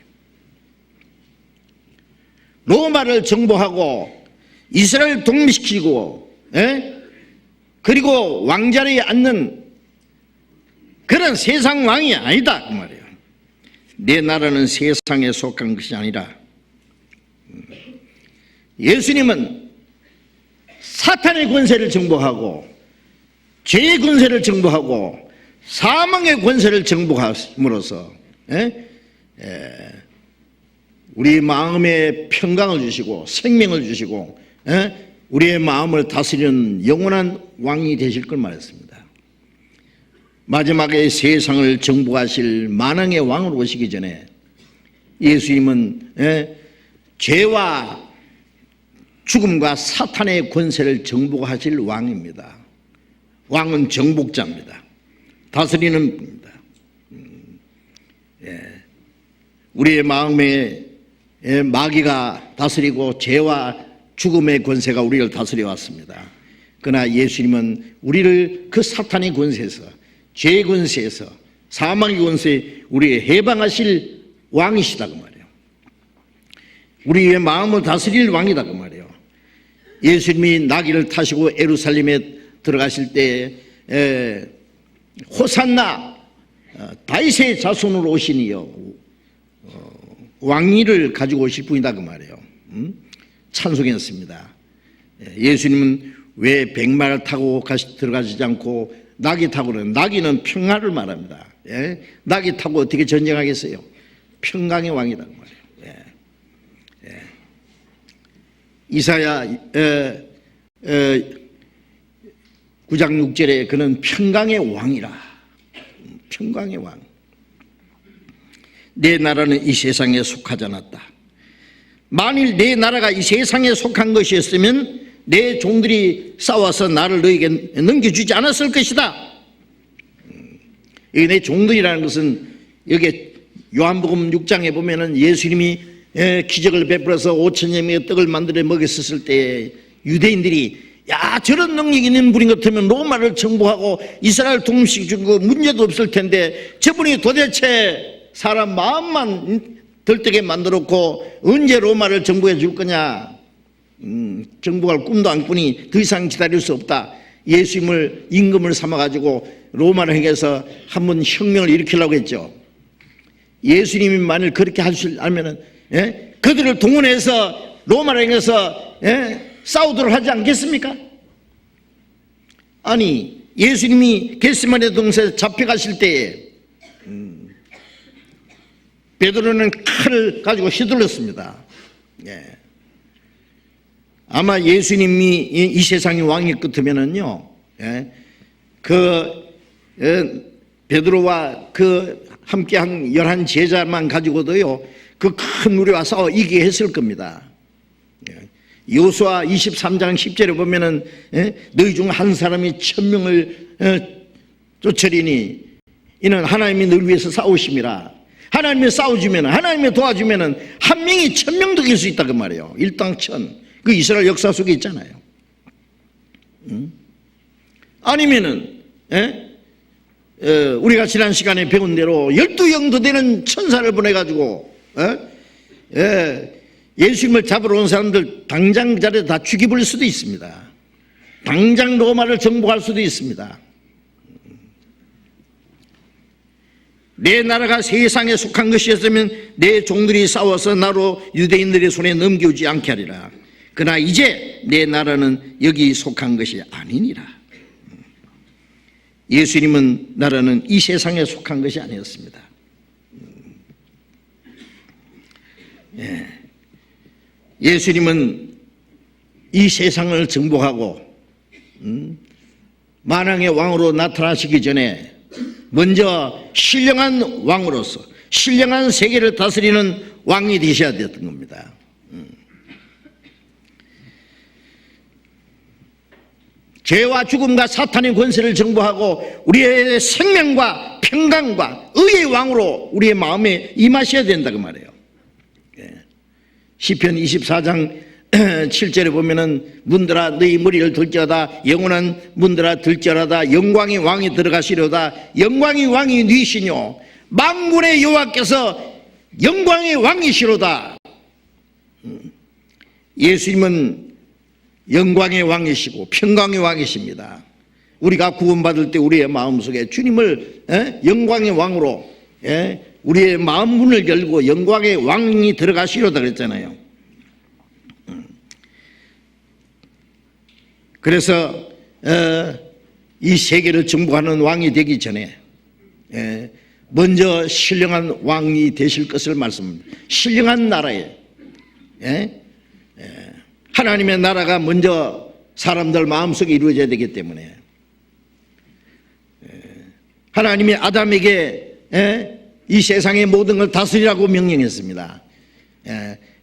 로마를 정복하고 이스라엘 독립시키고 그리고 왕자리에 앉는 그런 세상 왕이 아니다 그 말이에요. 내 나라는 세상에 속한 것이 아니라, 예수님은 사탄의 권세를 정복하고 죄의 권세를 정복하고 사망의 권세를 정복함으로써 우리 마음에 평강을 주시고 생명을 주시고 우리의 마음을 다스리는 영원한 왕이 되실 걸 말했습니다. 마지막에 세상을 정복하실 만왕의 왕으로 오시기 전에 예수님은 죄와 죽음과 사탄의 권세를 정복하실 왕입니다. 왕은 정복자입니다. 다스리는 분입니다. 우리의 마음에 마귀가 다스리고 죄와 죽음의 권세가 우리를 다스려 왔습니다. 그러나 예수님은 우리를 그 사탄의 권세에서, 죄의 권세에서, 사망의 권세에 우리의 해방하실 왕이시다 그 말이에요. 우리의 마음을 다스릴 왕이다 그 말이에요. 예수님이 나귀를 타시고 예루살렘에 들어가실 때 호산나 다윗의 자손으로 오시니요 왕위를 가지고 오실 분이다 그 말이에요. 찬송했습니다. 예수님은 왜 백마를 타고 들어가시지 않고 나귀 타고 그래요? 나귀는 평화를 말합니다. 나귀 타고 어떻게 전쟁하겠어요? 평강의 왕이다 그 말이에요. 이사야 9장 6절에 그는 평강의 왕이라. 평강의 왕. 내 나라는 이 세상에 속하지 않았다. 만일 내 나라가 이 세상에 속한 것이었으면 내 종들이 싸워서 나를 너에게 넘겨주지 않았을 것이다. 여기 내 종들이라는 것은 여기 요한복음 6장에 보면은 예수님이 기적을 베풀어서 5천여 명의 떡을 만들어 먹였었을 때 유대인들이 야 저런 능력 있는 분인 것 같으면 로마를 정복하고 이스라엘 독립시키고 문제도 없을 텐데 저분이 도대체 사람 마음만 들뜨게 만들었고 언제 로마를 정복해 줄 거냐. 정복할 꿈도 안 꾸니 더 이상 기다릴 수 없다. 예수님을 임금을 삼아가지고 로마를 향해서 한번 혁명을 일으키려고 했죠. 예수님이 만일 그렇게 하시려면은 그들을 동원해서 로마를 향해서 싸우도록 하지 않겠습니까? 아니 예수님이 겟세마네 동산에 잡혀가실 때에 베드로는 칼을 가지고 휘둘렀습니다. 아마 예수님이 이 세상의 왕이 끝이면은요, 베드로와 그 함께한 11 제자만 가지고도요, 그 큰 무리와 싸워 이기게 했을 겁니다. 여호수아 23장 10절에 보면은 너희 중 한 사람이 1000명을 쫓으리니 이는 하나님이 너를 위해서 싸우심이라. 하나님이 싸워주면, 하나님이 도와주면 한 명이 1000명도 이길 수 있다 그 말이에요. 일당 1000. 그 이스라엘 역사 속에 있잖아요. 아니면은 우리가 지난 시간에 배운 대로 12영도 되는 천사를 보내가지고 예수님을 잡으러 온 사람들 당장 그 자리에 다 죽여버릴 수도 있습니다. 당장 로마를 정복할 수도 있습니다. 내 나라가 세상에 속한 것이었으면 내 종들이 싸워서 나로 유대인들의 손에 넘겨오지 않게 하리라. 그러나 이제 내 나라는 여기 속한 것이 아니니라. 예수님은 나라는 이 세상에 속한 것이 아니었습니다. 예수님은 이 세상을 정복하고 만왕의 왕으로 나타나시기 전에 먼저 신령한 왕으로서 신령한 세계를 다스리는 왕이 되셔야 됐던 겁니다. 죄와 죽음과 사탄의 권세를 정복하고 우리의 생명과 평강과 의의 왕으로 우리의 마음에 임하셔야 된다 그 말이에요. 시편 24장 7절에 보면은 문들아 너희 머리를 들지어다 영원한 문들아 들지어다 영광의 왕이 들어가시려다 영광의 왕이 누이시뇨 만군의 여호와께서 영광의 왕이시로다. 예수님은 영광의 왕이시고 평강의 왕이십니다. 우리가 구원받을 때 우리의 마음속에 주님을 영광의 왕으로 우리의 마음 문을 열고 영광의 왕이 들어가시려다 그랬잖아요. 그래서 이 세계를 정복하는 왕이 되기 전에 먼저 신령한 왕이 되실 것을 말씀합니다. 신령한 나라에 하나님의 나라가 먼저 사람들 마음속에 이루어져야 되기 때문에 하나님이 아담에게 이 세상의 모든 걸 다스리라고 명령했습니다.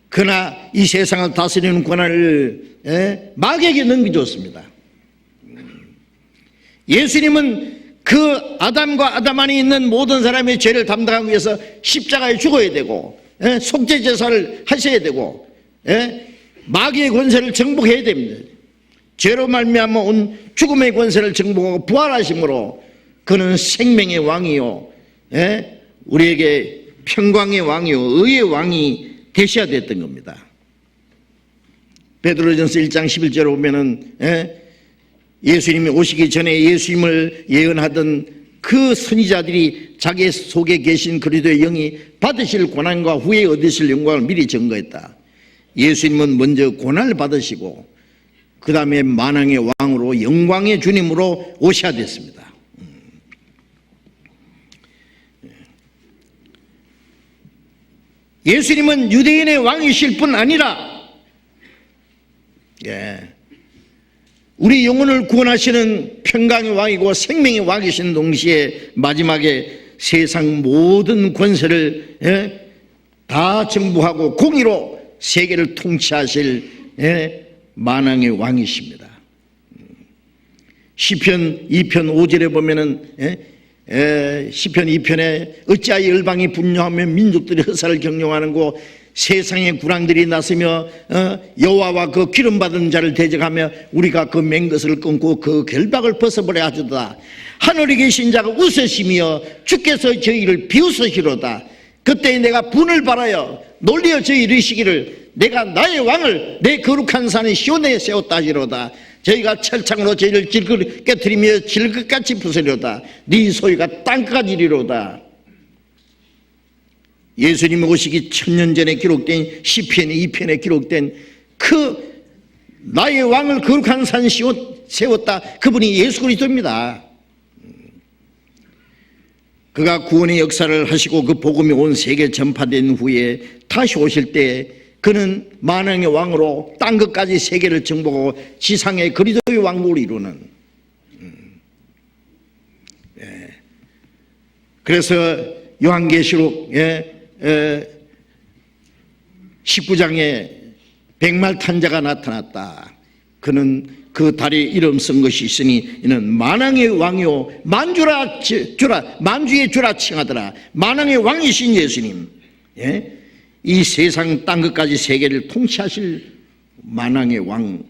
그러나 이 세상을 다스리는 권한을 마귀에게 넘겨줬습니다. 예수님은 그 아담과 아담 안에 있는 모든 사람의 죄를 담당하기 위해서 십자가에 죽어야 되고 속죄 제사를 하셔야 되고 마귀의 권세를 정복해야 됩니다. 죄로 말미암아 온 죽음의 권세를 정복하고 부활하심으로 그는 생명의 왕이요 우리에게 평강의 왕이요 의의 왕이 되셔야 됐던 겁니다. 베드로전서 1장 11절에 보면은 예수님이 오시기 전에 예수님을 예언하던 그 선지자들이 자기 속에 계신 그리스도의 영이 받으실 고난과 후에 얻으실 영광을 미리 증거했다. 예수님은 먼저 고난을 받으시고 그 다음에 만왕의 왕으로 영광의 주님으로 오셔야 됐습니다. 예수님은 유대인의 왕이실 뿐 아니라 우리 영혼을 구원하시는 평강의 왕이고 생명의 왕이신 동시에 마지막에 세상 모든 권세를 다 정부하고 공의로 세계를 통치하실 만왕의 왕이십니다. 시편 2편 5절에 보면은 시편 2편에 어찌하여 열방이 분노하며 민족들이 허사를 경영하는고 세상의 구랑들이 나서며 여호와와 그 기름받은 자를 대적하며 우리가 그 맹것을 끊고 그 결박을 벗어버려 하주다. 하늘에 계신 자가 웃으시며 주께서 저희를 비웃으시로다. 그때 내가 분을 발하여 놀리어 저희 이르시기를 내가 나의 왕을 내 거룩한 산에 시온에 세웠다 하시로다. 저희가 철창으로 저희를 질것 깨뜨리며 질것같이 부수려다. 네 소유가 땅끝까지 이르로다. 예수님이 오시기 1000년 전에 기록된 시편 2편에 기록된 그 나의 왕을 거룩한 산 시온 세웠다. 그분이 예수 그리스도입니다. 그가 구원의 역사를 하시고 그 복음이 온 세계에 전파된 후에 다시 오실 때 그는 만왕의 왕으로 땅끝까지 세계를 정복하고 지상의 그리스도의 왕국을 이루는 그래서 요한계시록 19장에 백말탄자가 나타났다. 그는 그 다리에 이름 쓴 것이 있으니 이는 만왕의 왕이요 만주의 주라 칭하더라. 만왕의 왕이신 예수님, 이 세상 땅끝까지 세계를 통치하실 만왕의 왕,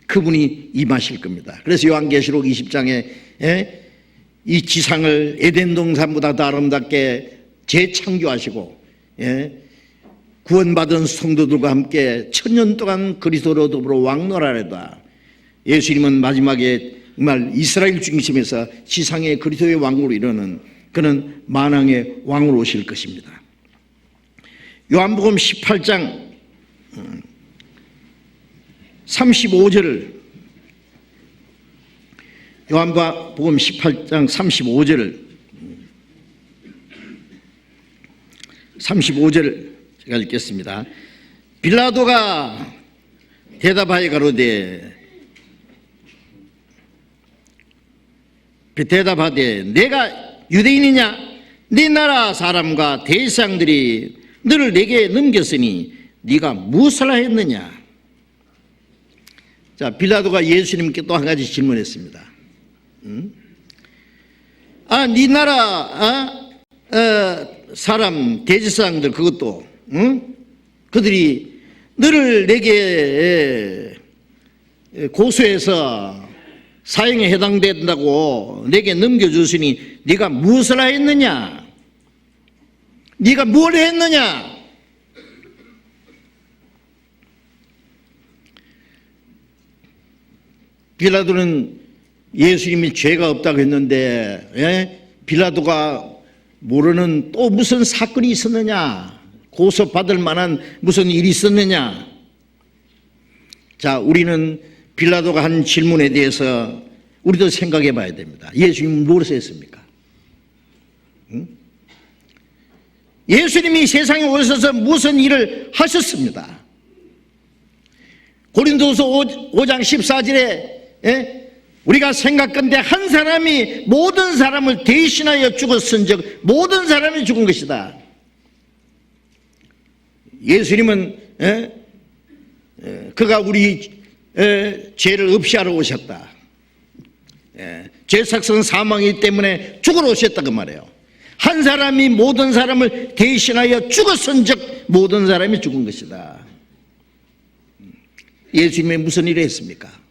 그분이 임하실 겁니다. 그래서 요한계시록 20장에 이 지상을 에덴 동산보다 더 아름답게 재창조하시고 구원받은 성도들과 함께 1000년 동안 그리스도로 더불어 왕노라래다. 예수님은 마지막에 정말 이스라엘 중심에서 지상의 그리스도의 왕으로 이르는 그는 만왕의 왕으로 오실 것입니다. 요한복음 18장 35절을 요한복음 18장 35절을 제가 읽겠습니다. 빌라도가 대답하여 가로되 내가 유대인이냐? 네 나라 사람과 대상들이 너를 내게 넘겼으니 네가 무엇을 하였느냐? 자, 빌라도가 예수님께 또 한 가지 질문했습니다. 네 나라 사람 대제사장들 그것도 그들이 너를 내게 고소해서 사형에 해당된다고 내게 넘겨줬으니 네가 무엇을 했느냐? 네가 뭘 했느냐? 빌라도는 예수님이 죄가 없다고 했는데 빌라도가 모르는 또 무슨 사건이 있었느냐? 고소받을 만한 무슨 일이 있었느냐? 자, 우리는 빌라도가 한 질문에 대해서 우리도 생각해 봐야 됩니다. 예수님은 무엇을 했습니까? 예수님이 세상에 오셔서 무슨 일을 하셨습니다. 고린도서 5장 14절에 우리가 생각건대 한 사람이 모든 사람을 대신하여 죽었은즉 모든 사람이 죽은 것이다. 예수님은 그가 우리 죄를 없이하러 오셨다. 죄삭선 사망이기 때문에 죽으러 오셨다 그 말이에요. 한 사람이 모든 사람을 대신하여 죽었은즉 모든 사람이 죽은 것이다. 예수님이 무슨 일을 했습니까?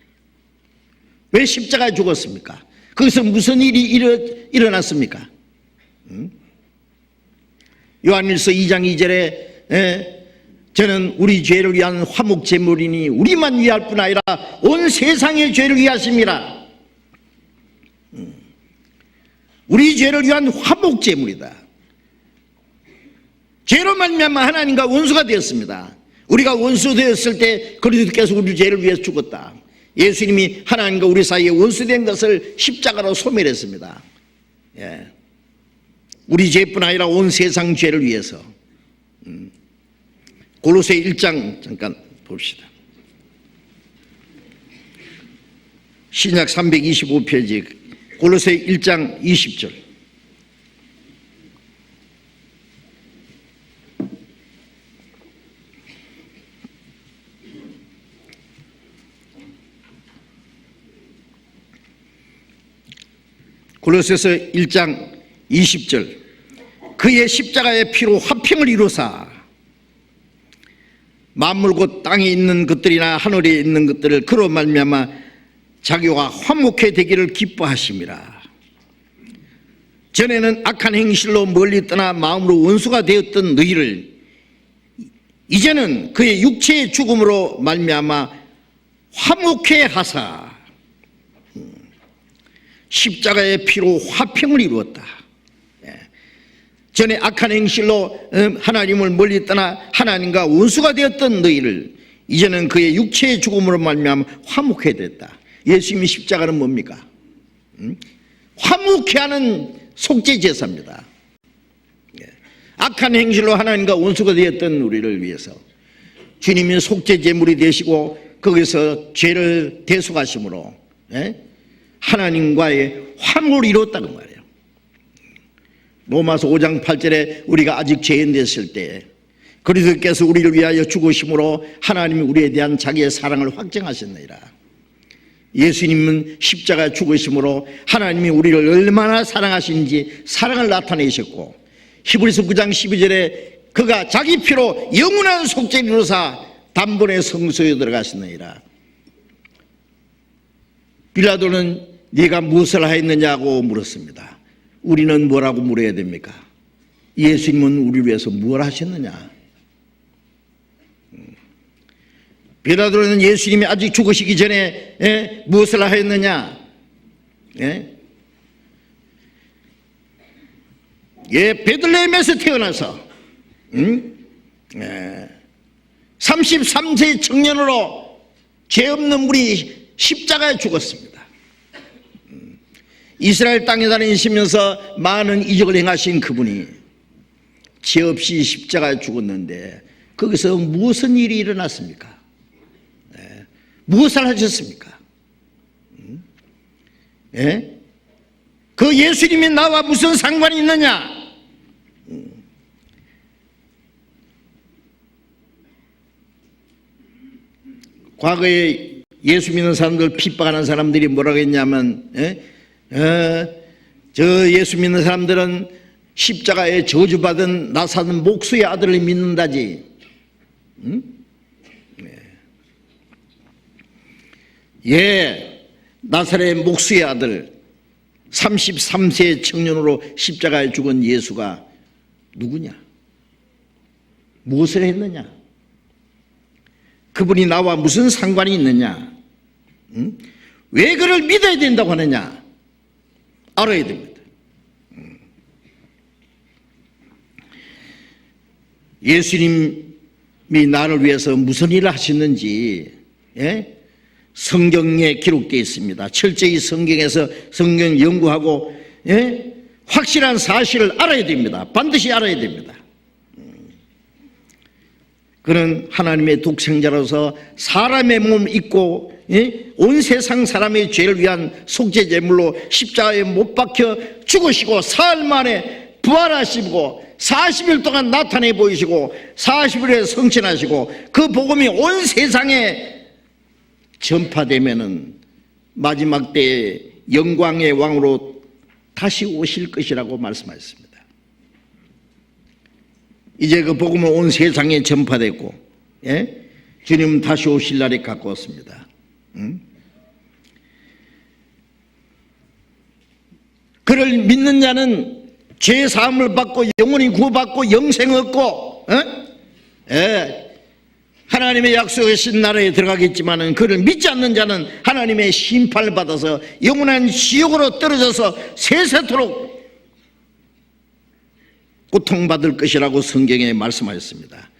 왜 십자가에 죽었습니까? 거기서 무슨 일이 일어났습니까? 요한일서 2장 2절에 저는 우리 죄를 위한 화목제물이니 우리만 위할 뿐 아니라 온 세상의 죄를 위하심이라. 우리 죄를 위한 화목제물이다. 죄로 말미암아 하나님과 원수가 되었습니다. 우리가 원수 되었을 때 그리스도께서 우리 죄를 위해서 죽었다. 예수님이 하나님과 우리 사이에 원수된 것을 십자가로 소멸했습니다. 우리 죄뿐 아니라 온 세상 죄를 위해서. 골로새 1장 잠깐 봅시다. 신약 325페이지 골로새 1장 20절. 골로새서 1장 20절. 그의 십자가의 피로 화평을 이루사 만물 곧 땅에 있는 것들이나 하늘에 있는 것들을 그로 말미암아 자기와 화목해 되기를 기뻐하심이라. 전에는 악한 행실로 멀리 떠나 마음으로 원수가 되었던 너희를 이제는 그의 육체의 죽음으로 말미암아 화목해 하사 십자가의 피로 화평을 이루었다. 전에 악한 행실로 하나님을 멀리 떠나 하나님과 원수가 되었던 너희를 이제는 그의 육체의 죽음으로 말미암아 화목해 됐다. 예수님의 십자가는 뭡니까? 화목해 하는 속죄 제사입니다. 악한 행실로 하나님과 원수가 되었던 우리를 위해서 주님이 속죄 제물이 되시고 거기서 죄를 대속하심으로 하나님과의 화목을 이뤘다는 말이에요. 로마서 5장 8절에 우리가 아직 죄인 됐을 때 그리스도께서 우리를 위하여 죽으심으로 하나님이 우리에 대한 자기의 사랑을 확증하셨느니라. 예수님은 십자가에 죽으심으로 하나님이 우리를 얼마나 사랑하시는지 사랑을 나타내셨고 히브리서 9장 12절에 그가 자기 피로 영원한 속죄를 이루사 단번에 성소에 들어가셨느니라. 빌라도는 네가 무엇을 하였느냐고 물었습니다. 우리는 뭐라고 물어야 됩니까? 예수님은 우리를 위해서 무엇을 하셨느냐? 빌라도는 예수님이 아직 죽으시기 전에 무엇을 하였느냐? 베들레헴에서 태어나서 33세 청년으로 죄 없는 분이 십자가에 죽었습니다. 이스라엘 땅에 다니시면서 많은 이적을 행하신 그분이 죄 없이 십자가에 죽었는데 거기서 무슨 일이 일어났습니까? 무엇을 하셨습니까? 그 예수님이 나와 무슨 상관이 있느냐? 과거에 예수 믿는 사람들 핍박하는 사람들이 뭐라고 했냐면 저 예수 믿는 사람들은 십자가에 저주받은 나사는 목수의 아들을 믿는다지. 예, 나사렛 목수의 아들 33세 청년으로 십자가에 죽은 예수가 누구냐? 무엇을 했느냐? 그분이 나와 무슨 상관이 있느냐? 왜 그를 믿어야 된다고 하느냐? 알아야 됩니다. 예수님이 나를 위해서 무슨 일을 하셨는지 성경에 기록되어 있습니다. 철저히 성경에서 성경 연구하고 확실한 사실을 알아야 됩니다. 반드시 알아야 됩니다. 그는 하나님의 독생자로서 사람의 몸을 입고 온 세상 사람의 죄를 위한 속죄 제물로 십자가에 못 박혀 죽으시고 사흘 만에 부활하시고 40일 동안 나타내 보이시고 40일에 성천하시고 그 복음이 온 세상에 전파되면은 마지막 때에 영광의 왕으로 다시 오실 것이라고 말씀하셨습니다. 이제 그 복음은 온 세상에 전파됐고 주님은 다시 오실 날에 가까웠습니다. 그를 믿는 자는 죄 사함을 받고 영원히 구원받고 영생 얻고 하나님의 약속하신 나라에 들어가겠지만은 그를 믿지 않는 자는 하나님의 심판을 받아서 영원한 지옥으로 떨어져서 세세토록 고통받을 것이라고 성경에 말씀하셨습니다.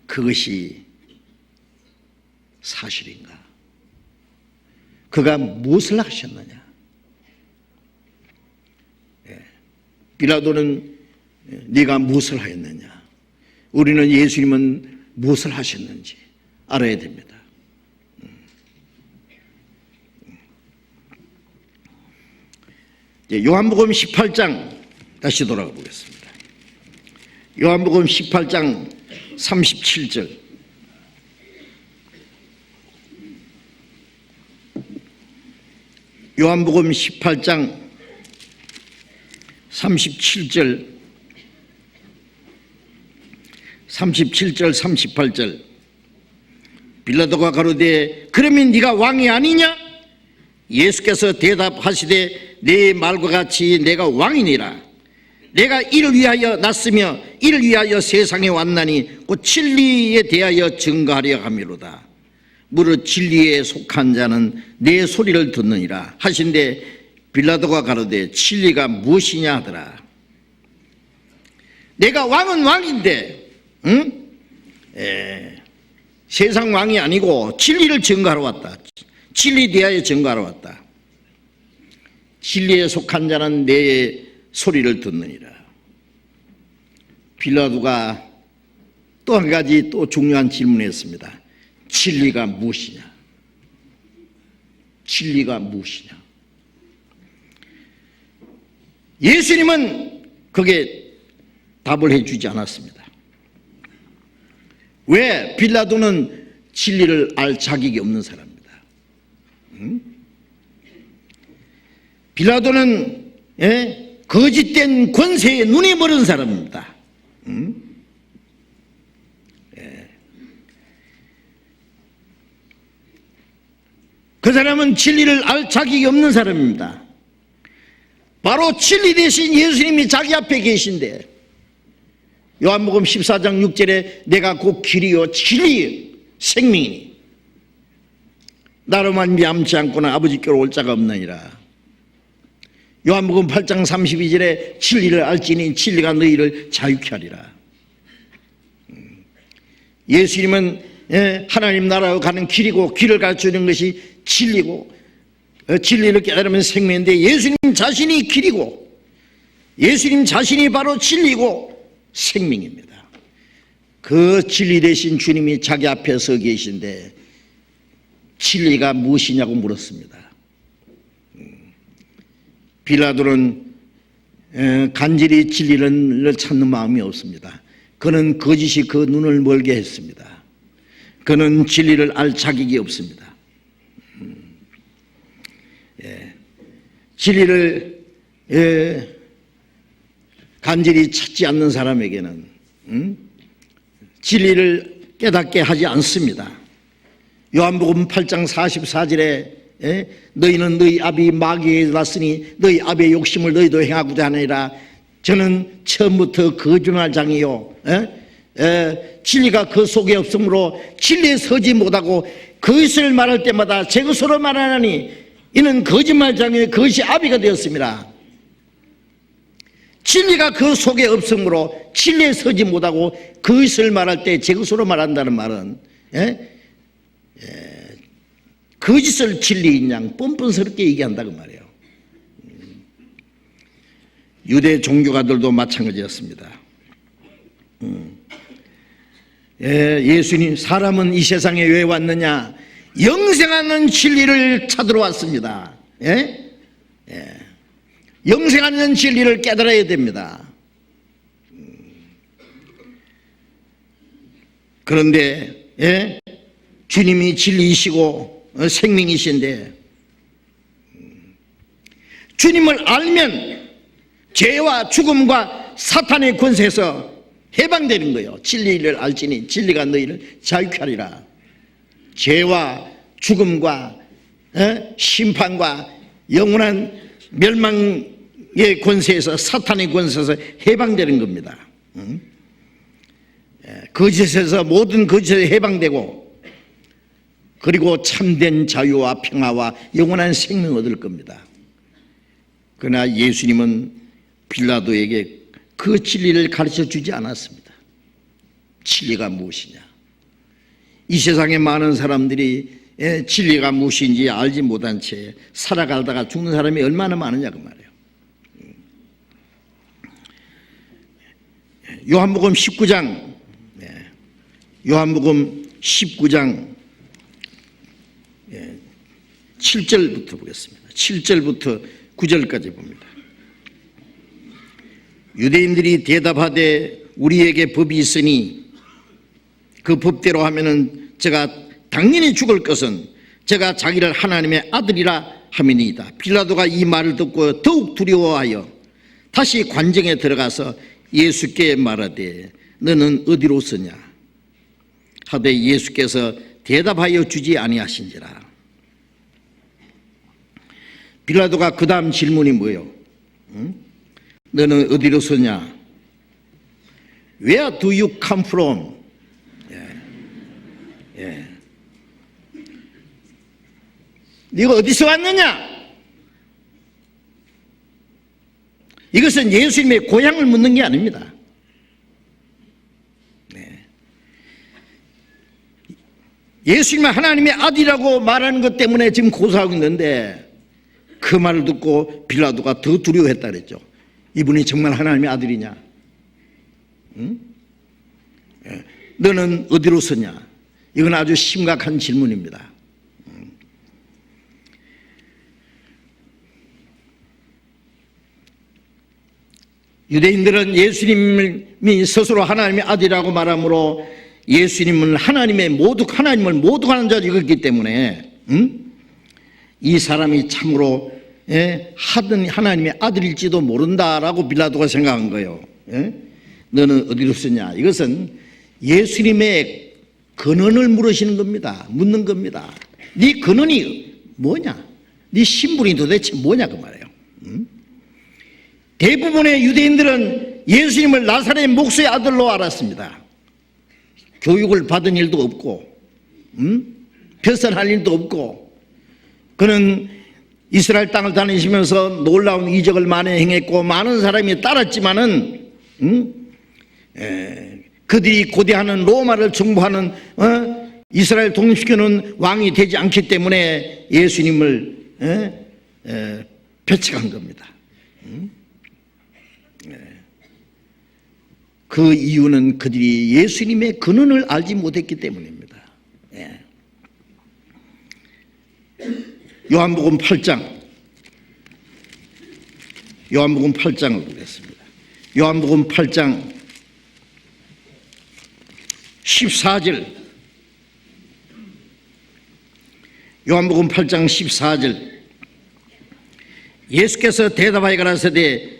그것이 사실인가? 그가 무엇을 하셨느냐? 빌라도는 네가 무엇을 하였느냐? 우리는 예수님은 무엇을 하셨는지 알아야 됩니다. 요한복음 18장 다시 돌아가 보겠습니다. 요한복음 18장 37절. 요한복음 18장 37절 38절. 빌라도가 가로되 그러면 네가 왕이 아니냐? 예수께서 대답하시되 내 말과 같이 내가 왕이니라. 내가 이를 위하여 났으며 이를 위하여 세상에 왔나니 곧 진리에 대하여 증거하려 함이로다. 무릇 진리에 속한 자는 내 소리를 듣느니라 하신대 빌라도가 가로되 진리가 무엇이냐 하더라. 내가 왕은 왕인데 세상 왕이 아니고 진리를 증거하러 왔다. 진리에 대하여 증거하러 왔다. 진리에 속한 자는 내 소리를 듣느니라. 빌라도가 또 한 가지 또 중요한 질문을 했습니다. 진리가 무엇이냐? 진리가 무엇이냐? 예수님은 그게 답을 해주지 않았습니다. 왜? 빌라도는 진리를 알 자격이 없는 사람입니다. 빌라도는 거짓된 권세에 눈이 멀은 사람입니다. 그 사람은 진리를 알 자격이 없는 사람입니다. 바로 진리 대신 예수님이 자기 앞에 계신데 요한복음 14장 6절에 내가 곧 길이요 진리요 생명이니 나로만 미암지 않고는 아버지께로 올 자가 없느니라. 요한복음 8장 32절에 진리를 알지니 진리가 너희를 자유케 하리라. 예수님은 하나님 나라로 가는 길이고 길을 가르쳐주는 것이 진리고 진리를 깨달으면 생명인데 예수님 자신이 길이고 예수님 자신이 바로 진리고 생명입니다. 그 진리 대신 주님이 자기 앞에 서 계신데 진리가 무엇이냐고 물었습니다. 빌라도는 간절히 진리를 찾는 마음이 없습니다. 그는 거짓이 그 눈을 멀게 했습니다. 그는 진리를 알 자격이 없습니다. 진리를 간절히 찾지 않는 사람에게는 진리를 깨닫게 하지 않습니다. 요한복음 8장 44절에 너희는 너희 아비 마귀에 났으니 너희 아비의 욕심을 너희도 행하고자 하느니라. 저는 처음부터 거짓말 장이요 진리가 그 속에 없으므로 진리에 서지 못하고 거짓을 말할 때마다 제 것으로 말하나니 이는 거짓말 장이요 그것이 아비가 되었습니다. 진리가 그 속에 없으므로 진리에 서지 못하고 거짓을 말할 때 제 것으로 말한다는 말은 거짓을 진리인 양 뻔뻔스럽게 얘기한다 그 말이에요. 유대 종교가들도 마찬가지였습니다. 예수님, 사람은 이 세상에 왜 왔느냐? 영생하는 진리를 찾으러 왔습니다. 영생하는 진리를 깨달아야 됩니다. 그런데 주님이 진리이시고 생명이신데 주님을 알면 죄와 죽음과 사탄의 권세에서 해방되는 거예요. 진리를 알지니 진리가 너희를 자유케 하리라. 죄와 죽음과 심판과 영원한 멸망의 권세에서 사탄의 권세에서 해방되는 겁니다. 거짓에서 모든 거짓에 해방되고 그리고 참된 자유와 평화와 영원한 생명을 얻을 겁니다. 그러나 예수님은 빌라도에게 그 진리를 가르쳐 주지 않았습니다. 진리가 무엇이냐? 이 세상에 많은 사람들이 진리가 무엇인지 알지 못한 채 살아가다가 죽는 사람이 얼마나 많으냐 그 말이에요. 요한복음 19장 7절부터 보겠습니다. 7절부터 9절까지 봅니다. 유대인들이 대답하되 우리에게 법이 있으니 그 법대로 하면은 제가 당연히 죽을 것은 제가 자기를 하나님의 아들이라 함이니이다. 빌라도가 이 말을 듣고 더욱 두려워하여 다시 관정에 들어가서 예수께 말하되 너는 어디로 서냐 하되 예수께서 대답하여 주지 아니하신지라. 빌라도가 그 다음 질문이 뭐예요? 너는 어디로 서냐? Where do you come from? 네가 어디서 왔느냐? 이것은 예수님의 고향을 묻는 게 아닙니다. 예수님은 하나님의 아들이라고 말하는 것 때문에 지금 고소하고 있는데 그 말을 듣고 빌라도가 더 두려워했다 그랬죠. 이분이 정말 하나님의 아들이냐? 응? 너는 어디로 서냐? 이건 아주 심각한 질문입니다. 유대인들은 예수님이 스스로 하나님의 아들이라고 말하므로 예수님은 하나님을 모독 하는 자로 여겼기 때문에 이 사람이 참으로 하던 하나님의 아들일지도 모른다라고 빌라도가 생각한 거예요. 너는 어디로 서냐? 이것은 예수님의 근원을 물으시는 겁니다. 묻는 겁니다. 네 근원이 뭐냐? 네 신분이 도대체 뭐냐 그 말이에요. 대부분의 유대인들은 예수님을 나사렛 목수의 아들로 알았습니다. 교육을 받은 일도 없고 벼슬할 일도 없고 그는 이스라엘 땅을 다니시면서 놀라운 이적을 많이 행했고 많은 사람이 따랐지만은 그들이 고대하는 로마를 정복하는 이스라엘 독립시키는 왕이 되지 않기 때문에 예수님을 배척한 겁니다. 그 이유는 그들이 예수님의 근원을 알지 못했기 때문입니다. 요한복음 8장을 보겠습니다. 요한복음 8장 14절. 요한복음 8장 14절. 예수께서 대답하여 가라사대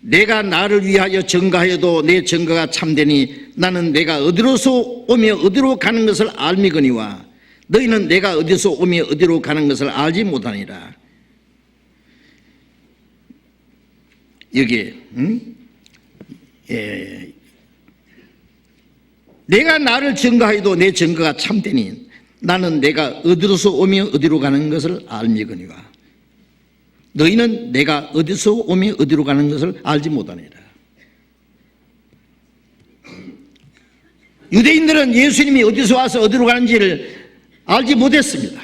내가 나를 위하여 증거하여도 내 증거가 참되니 나는 내가 어디로서 오며 어디로 가는 것을 알미거니와 너희는 내가 어디서 오며 어디로 가는 것을 알지 못하니라. 여기에 내가 나를 증거하여도 내 증거가 참되니 나는 내가 어디로서 오며 어디로 가는 것을 알미거니와 너희는 내가 어디서 오며 어디로 가는 것을 알지 못하니라. 유대인들은 예수님이 어디서 와서 어디로 가는지를 알지 못했습니다.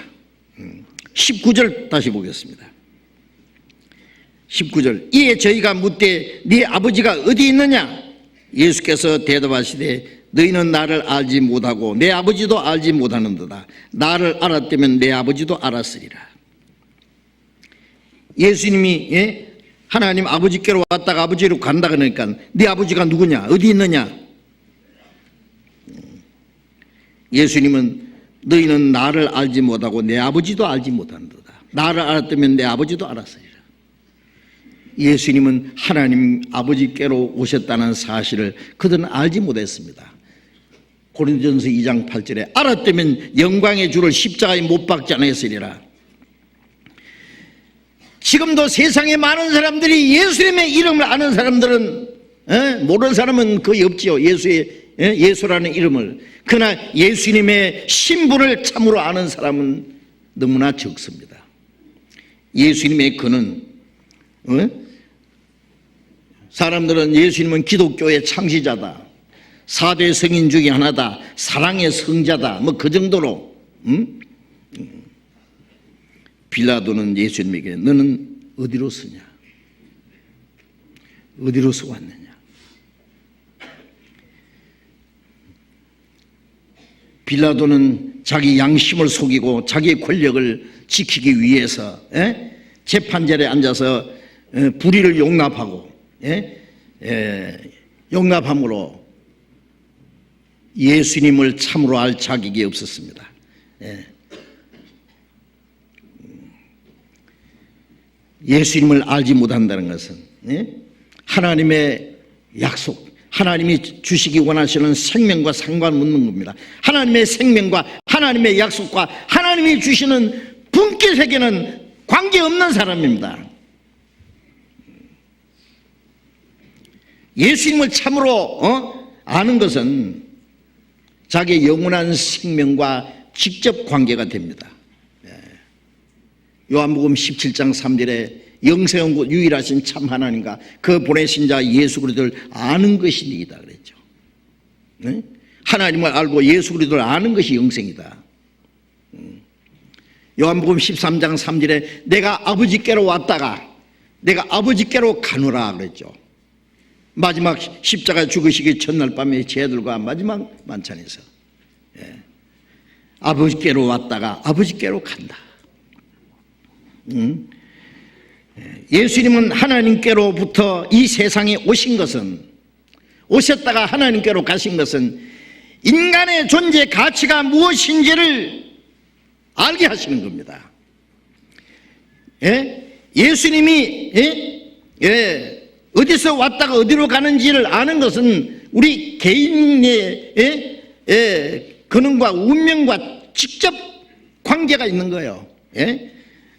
19절 다시 보겠습니다. 19절 이에 저희가 묻되 네 아버지가 어디 있느냐? 예수께서 대답하시되 너희는 나를 알지 못하고 내 아버지도 알지 못하는도다. 나를 알았다면 내 아버지도 알았으리라. 예수님이 하나님 아버지께로 왔다가 아버지로 간다 그러니까 네 아버지가 누구냐? 어디 있느냐? 예수님은 너희는 나를 알지 못하고 내 아버지도 알지 못한도다. 나를 알았다면 내 아버지도 알았으리라. 예수님은 하나님 아버지께로 오셨다는 사실을 그들은 알지 못했습니다. 고린도전서 2장 8절에 알았다면 영광의 주를 십자가에 못 박지 않았으리라. 지금도 세상에 많은 사람들이 예수님의 이름을 아는 사람들은 모르는 사람은 거의 없지요. 예수라는 이름을. 그러나 예수님의 신분을 참으로 아는 사람은 너무나 적습니다. 예수님의 그는 사람들은 예수님은 기독교의 창시자다, 4대 성인 중에 하나다, 사랑의 성자다, 뭐 그 정도로. 빌라도는 예수님에게 너는 어디로 서냐? 어디로서 왔느냐? 빌라도는 자기 양심을 속이고 자기의 권력을 지키기 위해서 재판자리에 앉아서 불의를 용납하고 용납함으로 예수님을 참으로 알 자격이 없었습니다. 예수님을 알지 못한다는 것은 하나님의 약속, 하나님이 주시기 원하시는 생명과 상관없는 겁니다. 하나님의 생명과 하나님의 약속과 하나님이 주시는 분깃에게는 관계없는 사람입니다. 예수님을 참으로 아는 것은 자기의 영원한 생명과 직접 관계가 됩니다. 요한복음 17장 3절에 영생한 곳 유일하신 참 하나님과 그 보내신 자 예수 그리스도를 아는 것이 이다 그랬죠. 하나님을 알고 예수 그리스도를 아는 것이 영생이다. 요한복음 13장 3절에 내가 아버지께로 왔다가 내가 아버지께로 가노라 그랬죠. 마지막 십자가 죽으시기 첫날 밤에 제들과 마지막 만찬에서 아버지께로 왔다가 아버지께로 간다. 예수님은 하나님께로부터 이 세상에 오신 것은, 오셨다가 하나님께로 가신 것은 인간의 존재 가치가 무엇인지를 알게 하시는 겁니다. 예수님이 어디서 왔다가 어디로 가는지를 아는 것은 우리 개인의 근원과 운명과 직접 관계가 있는 거예요.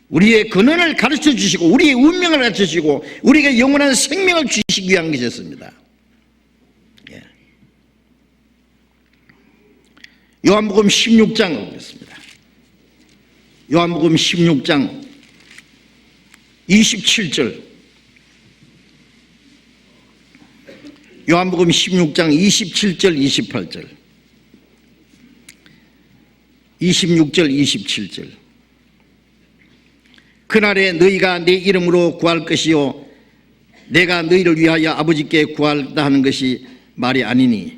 우리의 근원을 가르쳐 주시고 우리의 운명을 가르쳐 주시고 우리에게 영원한 생명을 주시기 위한 것이었습니다. 요한복음 16장 보겠습니다. 요한복음 16장 27절. 요한복음 16장 27절 28절. 26절 27절. 그날에 너희가 내 이름으로 구할 것이요 내가 너희를 위하여 아버지께 구하다 하는 것이 말이 아니니.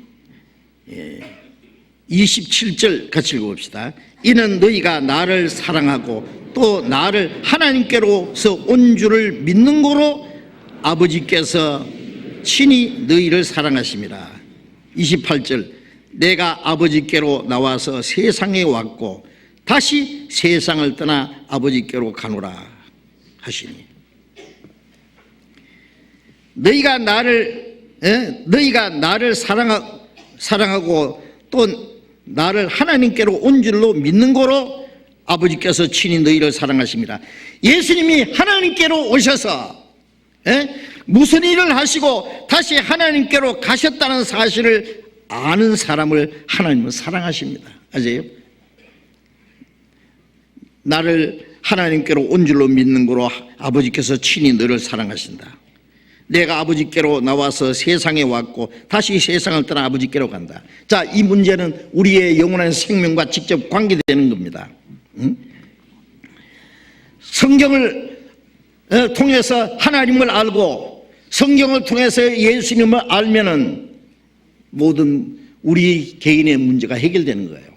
27절 같이 읽어봅시다. 이는 너희가 나를 사랑하고 또 나를 하나님께로서 온 줄을 믿는 거로 아버지께서 친히 너희를 사랑하심이라. 28절 내가 아버지께로 나와서 세상에 왔고 다시 세상을 떠나 아버지께로 가노라 하시니. 너희가 나를 사랑하고 또 나를 하나님께로 온 줄로 믿는 거로 아버지께서 친히 너희를 사랑하십니다. 예수님이 하나님께로 오셔서 무슨 일을 하시고 다시 하나님께로 가셨다는 사실을 아는 사람을 하나님은 사랑하십니다. 아세요? 나를 하나님께로 온 줄로 믿는 거로 아버지께서 친히 너를 사랑하신다. 내가 아버지께로 나와서 세상에 왔고 다시 세상을 떠나 아버지께로 간다. 자, 이 문제는 우리의 영원한 생명과 직접 관계되는 겁니다. 성경을 통해서 하나님을 알고 성경을 통해서 예수님을 알면은 모든 우리 개인의 문제가 해결되는 거예요.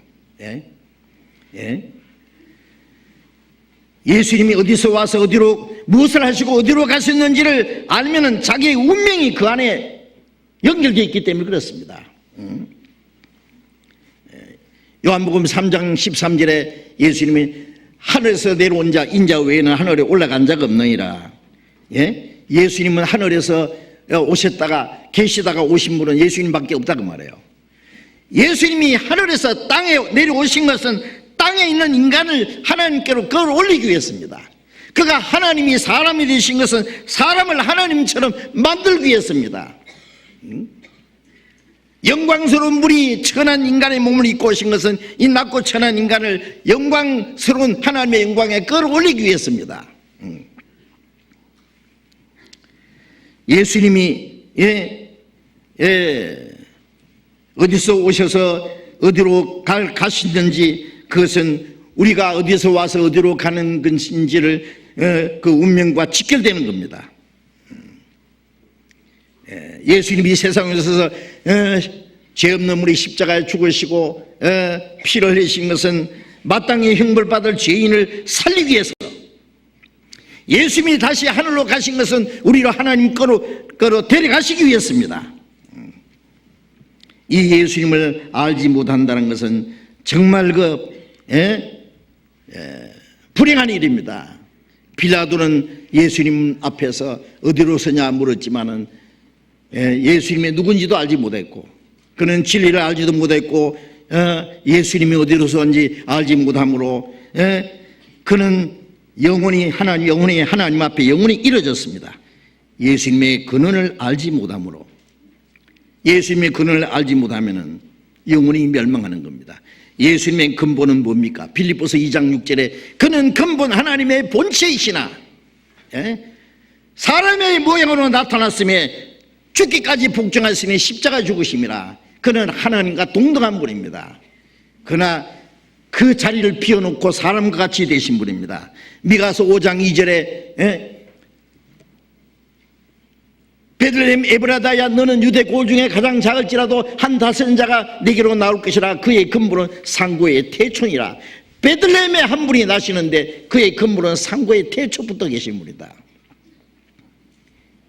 예수님이 어디서 와서 어디로 무엇을 하시고 어디로 가셨는지를 알면은 자기의 운명이 그 안에 연결되어 있기 때문에 그렇습니다. 요한복음 3장 13절에 예수님이 하늘에서 내려온 자 인자 외에는 하늘에 올라간 자가 없느니라. 예수님은 하늘에서 오셨다가 계시다가 오신 분은 예수님밖에 없다고 말해요. 예수님이 하늘에서 땅에 내려오신 것은 땅에 있는 인간을 하나님께로 끌어올리기 위해서입니다. 그가 하나님이 사람이 되신 것은 사람을 하나님처럼 만들기 위해서입니다. 영광스러운 물이 천한 인간의 몸을 입고 오신 것은 이 낮고 천한 인간을 영광스러운 하나님의 영광에 끌어올리기 위해서입니다. 예수님이 어디서 오셔서 어디로 가시는지 그것은 우리가 어디서 와서 어디로 가는 것인지를 그 운명과 직결되는 겁니다. 예수님이 세상에 오셔서 죄 없는 우리 십자가에 죽으시고 피를 흘리신 것은 마땅히 형벌받을 죄인을 살리기 위해서, 예수님이 다시 하늘로 가신 것은 우리를 하나님 거로 데려가시기 위해서입니다. 이 예수님을 알지 못한다는 것은 정말 불행한 일입니다. 빌라도는 예수님 앞에서 어디로 서냐 물었지만은 예수님이 누군지도 알지 못했고, 그는 진리를 알지도 못했고, 예수님이 어디로 서는지 알지 못하므로 그는 영원히 하나님 앞에 영원히 이뤄졌습니다. 예수님의 근원을 알지 못하므로, 예수님의 근원을 알지 못하면은 영원히 멸망하는 겁니다. 예수님의 근본은 뭡니까? 빌립보서 2장 6절에 그는 근본 하나님의 본체이시나 사람의 모양으로 나타났음에 죽기까지 복종하시니 십자가 죽으심이라. 그는 하나님과 동등한 분입니다. 그러나 그 자리를 비워놓고 사람과 같이 되신 분입니다. 미가서 5장 2절에 베들레헴 에브라다야, 너는 유대 고을 중에 가장 작을지라도 한 다섯 자가 네게로 나올 것이라. 그의 근본은 상고의 태초니라. 베들레헴에 한 분이 나시는데 그의 근본은 상고의 태초부터 계신 분이다.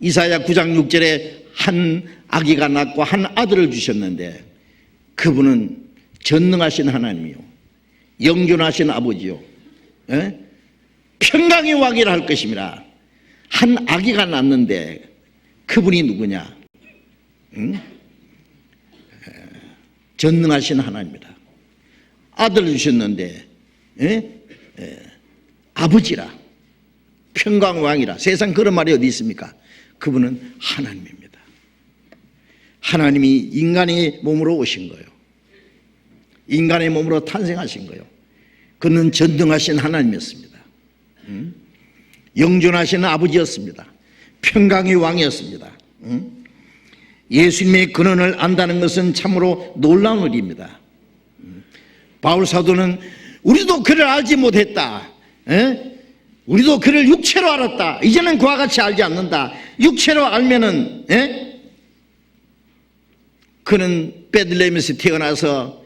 이사야 9장 6절에 한 아기가 낳고 한 아들을 주셨는데 그분은 전능하신 하나님이요, 영존하신 아버지요, 평강의 왕이라 할 것입니다. 한 아기가 낳는데 그분이 누구냐? 전능하신 하나님이다. 아들을 주셨는데 아버지라, 평강왕이라. 세상 그런 말이 어디 있습니까? 그분은 하나님입니다. 하나님이 인간의 몸으로 오신 거예요. 인간의 몸으로 탄생하신 거예요. 그는 전능하신 하나님이었습니다. 영존하신 아버지였습니다. 평강의 왕이었습니다. 예수님의 근원을 안다는 것은 참으로 놀라운 일입니다. 바울 사도는 우리도 그를 알지 못했다, 우리도 그를 육체로 알았다, 이제는 그와 같이 알지 않는다. 육체로 알면은 그는 베들레헴에서 태어나서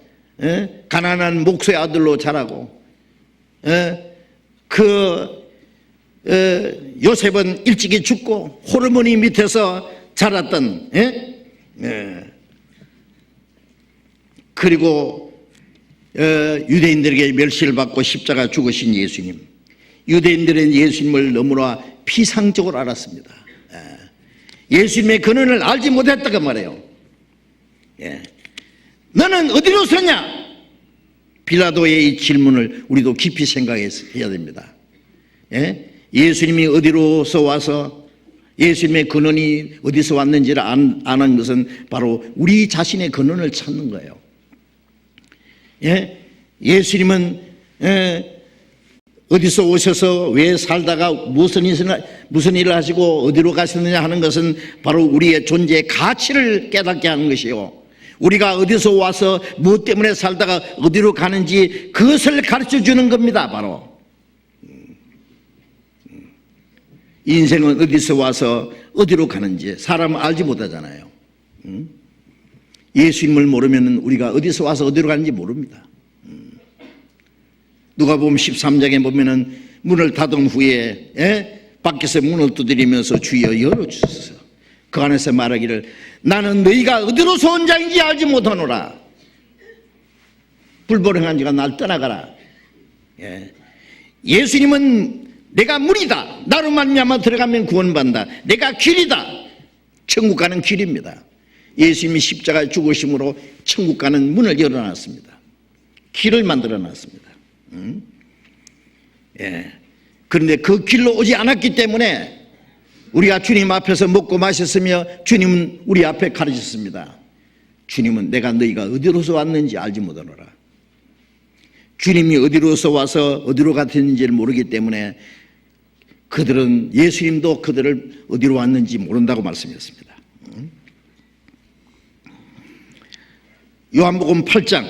가난한 목소의 아들로 자라고, 요셉은 일찍이 죽고 호르몬이 밑에서 자랐던, 그리고 유대인들에게 멸시를 받고 십자가 죽으신 예수님. 유대인들은 예수님을 너무나 피상적으로 알았습니다. 예수님의 근원을 알지 못했다고 말해요. 예. 너는 어디로 서냐? 빌라도의 이 질문을 우리도 깊이 생각해야 됩니다. 예? 예수님이 어디로서 와서 예수님의 근원이 어디서 왔는지를 아는 것은 바로 우리 자신의 근원을 찾는 거예요. 예? 예수님은 어디서 오셔서 왜 살다가 무슨 일을 하시고 어디로 가셨느냐 하는 것은 바로 우리의 존재의 가치를 깨닫게 하는 것이요, 우리가 어디서 와서 무엇 때문에 살다가 어디로 가는지 그것을 가르쳐 주는 겁니다. 바로 인생은 어디서 와서 어디로 가는지 사람은 알지 못하잖아요. 예수님을 모르면 우리가 어디서 와서 어디로 가는지 모릅니다. 누가복음 13장에 보면은 문을 닫은 후에 밖에서 문을 두드리면서 주여 열어주소서. 그 안에서 말하기를 나는 너희가 어디로서 온 자인지 알지 못하노라. 불보령한 자가 날 떠나가라. 예수님은 내가 문이다. 나로 말미암아 들어가면 구원받는다. 내가 길이다. 천국 가는 길입니다. 예수님이 십자가에 죽으심으로 천국 가는 문을 열어놨습니다. 길을 만들어놨습니다. 그런데 그 길로 오지 않았기 때문에 우리가 주님 앞에서 먹고 마셨으며 주님은 우리 앞에 가르쳤습니다. 주님은 내가 너희가 어디로서 왔는지 알지 못하노라. 주님이 어디로서 와서 어디로 갔는지를 모르기 때문에 그들은, 예수님도 그들을 어디로 왔는지 모른다고 말씀했습니다. 요한복음 8장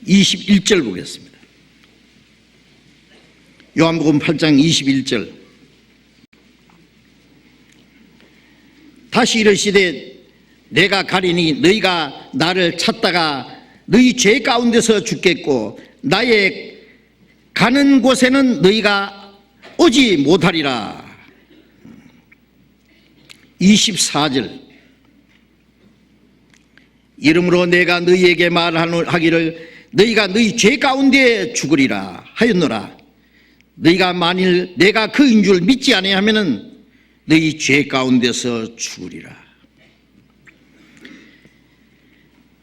21절 보겠습니다. 요한복음 8장 21절. 다시 이르시되 내가 가리니 너희가 나를 찾다가 너희 죄 가운데서 죽겠고 나의 가는 곳에는 너희가 오지 못하리라. 24절. 이러므로 내가 너희에게 말하기를 너희가 너희 죄 가운데 죽으리라 하였노라. 너희가 만일 내가 그인 줄 믿지 아니하면은 너희 죄 가운데서 죽으리라.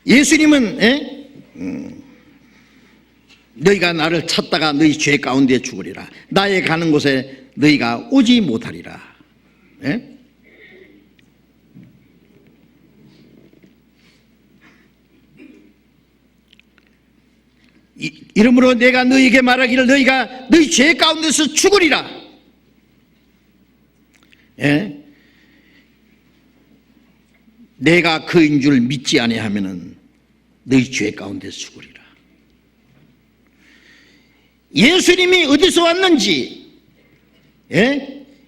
예수님은 너희가 나를 찾다가 너희 죄 가운데 죽으리라. 나의 가는 곳에 너희가 오지 못하리라. 이러므로 내가 너희에게 말하기를 너희가 너희 죄 가운데서 죽으리라. 내가 그인 줄 믿지 아니하면은 너희 죄 가운데서 죽으리라. 예수님이 어디서 왔는지,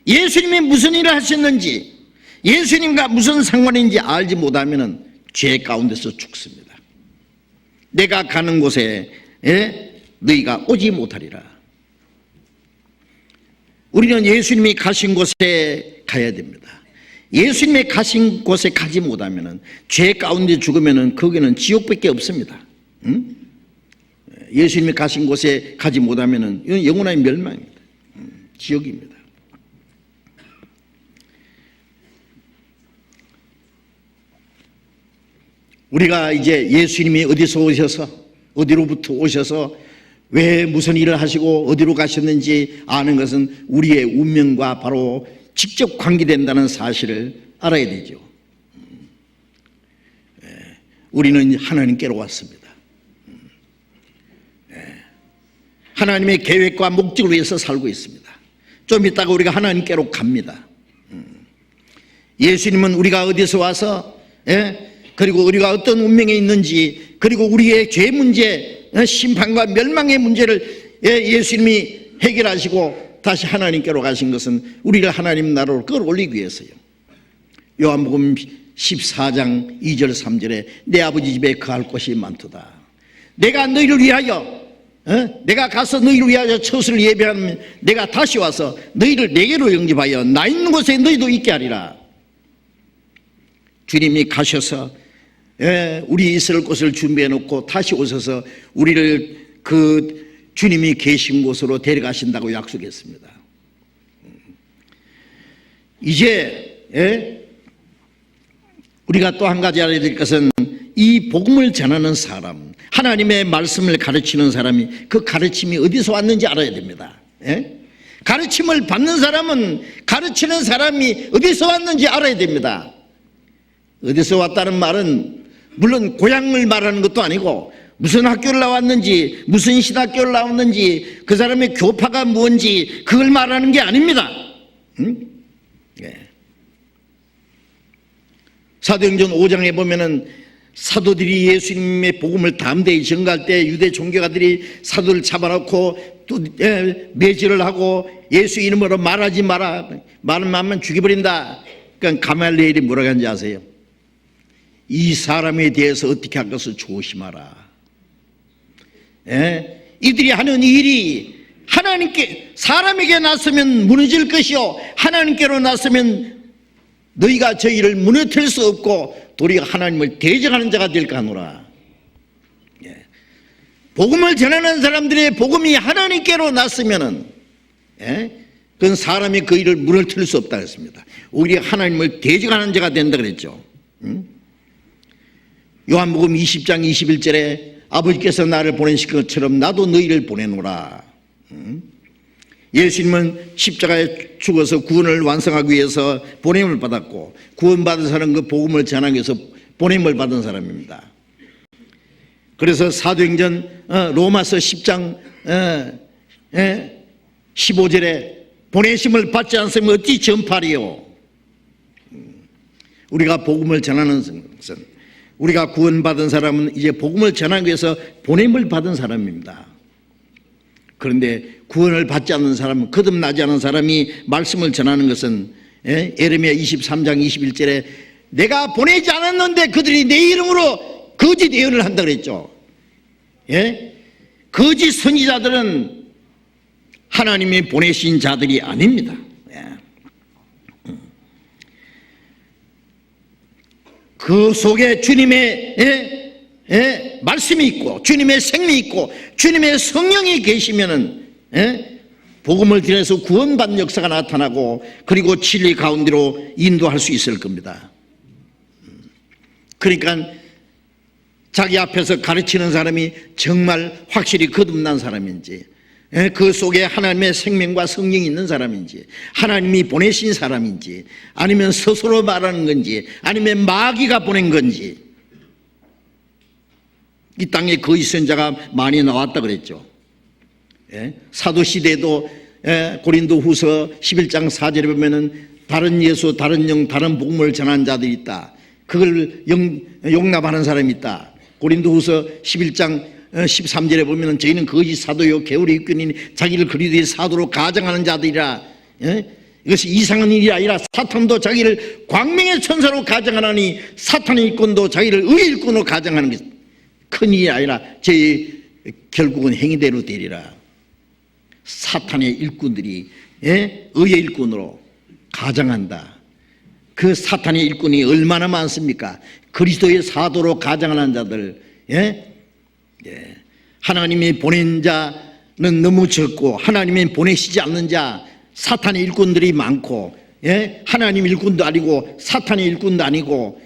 예수님이 무슨 일을 하셨는지, 예수님과 무슨 상관인지 알지 못하면은 죄 가운데서 죽습니다. 내가 가는 곳에 너희가 오지 못하리라. 우리는 예수님이 가신 곳에 가야 됩니다. 예수님이 가신 곳에 가지 못하면은, 죄 가운데 죽으면은 거기는 지옥밖에 없습니다. 예수님이 가신 곳에 가지 못하면은 이건 영원한 멸망입니다. 지옥입니다. 우리가 이제 예수님이 어디서 오셔서, 어디로부터 오셔서 왜 무슨 일을 하시고 어디로 가셨는지 아는 것은 우리의 운명과 바로 직접 관계된다는 사실을 알아야 되죠. 우리는 하나님께로 왔습니다. 하나님의 계획과 목적을 위해서 살고 있습니다. 좀 이따가 우리가 하나님께로 갑니다. 예수님은 우리가 어디서 와서, 그리고 우리가 어떤 운명에 있는지, 그리고 우리의 죄 문제, 심판과 멸망의 문제를 예수님이 해결하시고 다시 하나님께로 가신 것은 우리를 하나님 나라로 끌어올리기 위해서요. 요한복음 14장 2절 3절에 내 아버지 집에 거할 곳이 많도다. 내가 너희를 위하여, 내가 가서 너희를 위하여 처소를 예비하면 내가 다시 와서 너희를 내게로 영접하여 나 있는 곳에 너희도 있게 하리라. 주님이 가셔서 우리 있을 곳을 준비해 놓고 다시 오셔서 우리를 그 주님이 계신 곳으로 데려가신다고 약속했습니다. 이제 우리가 또 한 가지 알아야 될 것은 이 복음을 전하는 사람, 하나님의 말씀을 가르치는 사람이 그 가르침이 어디서 왔는지 알아야 됩니다. 가르침을 받는 사람은 가르치는 사람이 어디서 왔는지 알아야 됩니다. 어디서 왔다는 말은 물론 고향을 말하는 것도 아니고 무슨 학교를 나왔는지, 무슨 신학교를 나왔는지, 그 사람의 교파가 뭔지 그걸 말하는 게 아닙니다. 사도행전 5장에 보면은 사도들이 예수님의 복음을 담대히 전가할 때 유대 종교가들이 사도를 잡아놓고 또 매질을 하고 예수 이름으로 말하지 마라, 말하면 죽여버린다. 그러니까 가말리엘이 뭐라고 하는지 아세요? 이 사람에 대해서 어떻게 할 것을 조심하라. 이들이 하는 일이 하나님께, 사람에게 났으면 무너질 것이요 하나님께로 났으면 너희가 저희를 무너뜨릴 수 없고 도리어 하나님을 대적하는 자가 될까 하노라. 복음을 전하는 사람들의 복음이 하나님께로 났으면은 그건 사람이 그 일을 무너뜨릴 수 없다 했습니다. 오히려 하나님을 대적하는 자가 된다 그랬죠. 요한복음 20장 21절에 아버지께서 나를 보내신 것처럼 나도 너희를 보내노라. 예수님은 십자가에 죽어서 구원을 완성하기 위해서 보냄을 받았고 구원받은 사람은 그 복음을 전하기 위해서 보냄을 받은 사람입니다. 그래서 사도행전 로마서 10장 15절에 보내심을 받지 않으면 어찌 전파리요. 우리가 복음을 전하는 것은, 우리가 구원받은 사람은 이제 복음을 전하기 위해서 보냄을 받은 사람입니다. 그런데 구원을 받지 않는 사람은, 거듭나지 않은 사람이 말씀을 전하는 것은 예레미야 23장 21절에 내가 보내지 않았는데 그들이 내 이름으로 거짓 예언을 한다 그랬죠. 거짓 선지자들은 하나님이 보내신 자들이 아닙니다. 그 속에 주님의 말씀이 있고 주님의 생명이 있고 주님의 성령이 계시면은 복음을 들여서 구원받는 역사가 나타나고 그리고 진리 가운데로 인도할 수 있을 겁니다. 그러니까 자기 앞에서 가르치는 사람이 정말 확실히 거듭난 사람인지, 그 속에 하나님의 생명과 성령이 있는 사람인지, 하나님이 보내신 사람인지, 아니면 스스로 말하는 건지, 아니면 마귀가 보낸 건지. 이 땅에 거짓 선자가 많이 나왔다 그랬죠. 사도시대에도 고린도후서 11장 4절에 보면은 다른 예수, 다른 영, 다른 복음을 전하는 자들이 있다. 그걸 용납하는 사람이 있다. 고린도후서 11장 13절에 보면은 저희는 거짓 사도요 게으르 입견이니 자기를 그리스도의 사도로 가정하는 자들이라. 이것이 이상한 일이 아니라 사탄도 자기를 광명의 천사로 가정하나니 사탄의 일꾼도 자기를 의의 일꾼으로 가정하는 것이 큰 일이 아니라 저희 결국은 행위대로 되리라. 사탄의 일꾼들이 의의 일꾼으로 가정한다. 그 사탄의 일꾼이 얼마나 많습니까? 그리스도의 사도로 가정하는 자들, 하나님이 보낸 자는 너무 적고 하나님이 보내시지 않는 자, 사탄의 일꾼들이 많고, 하나님 일꾼도 아니고 사탄의 일꾼도 아니고,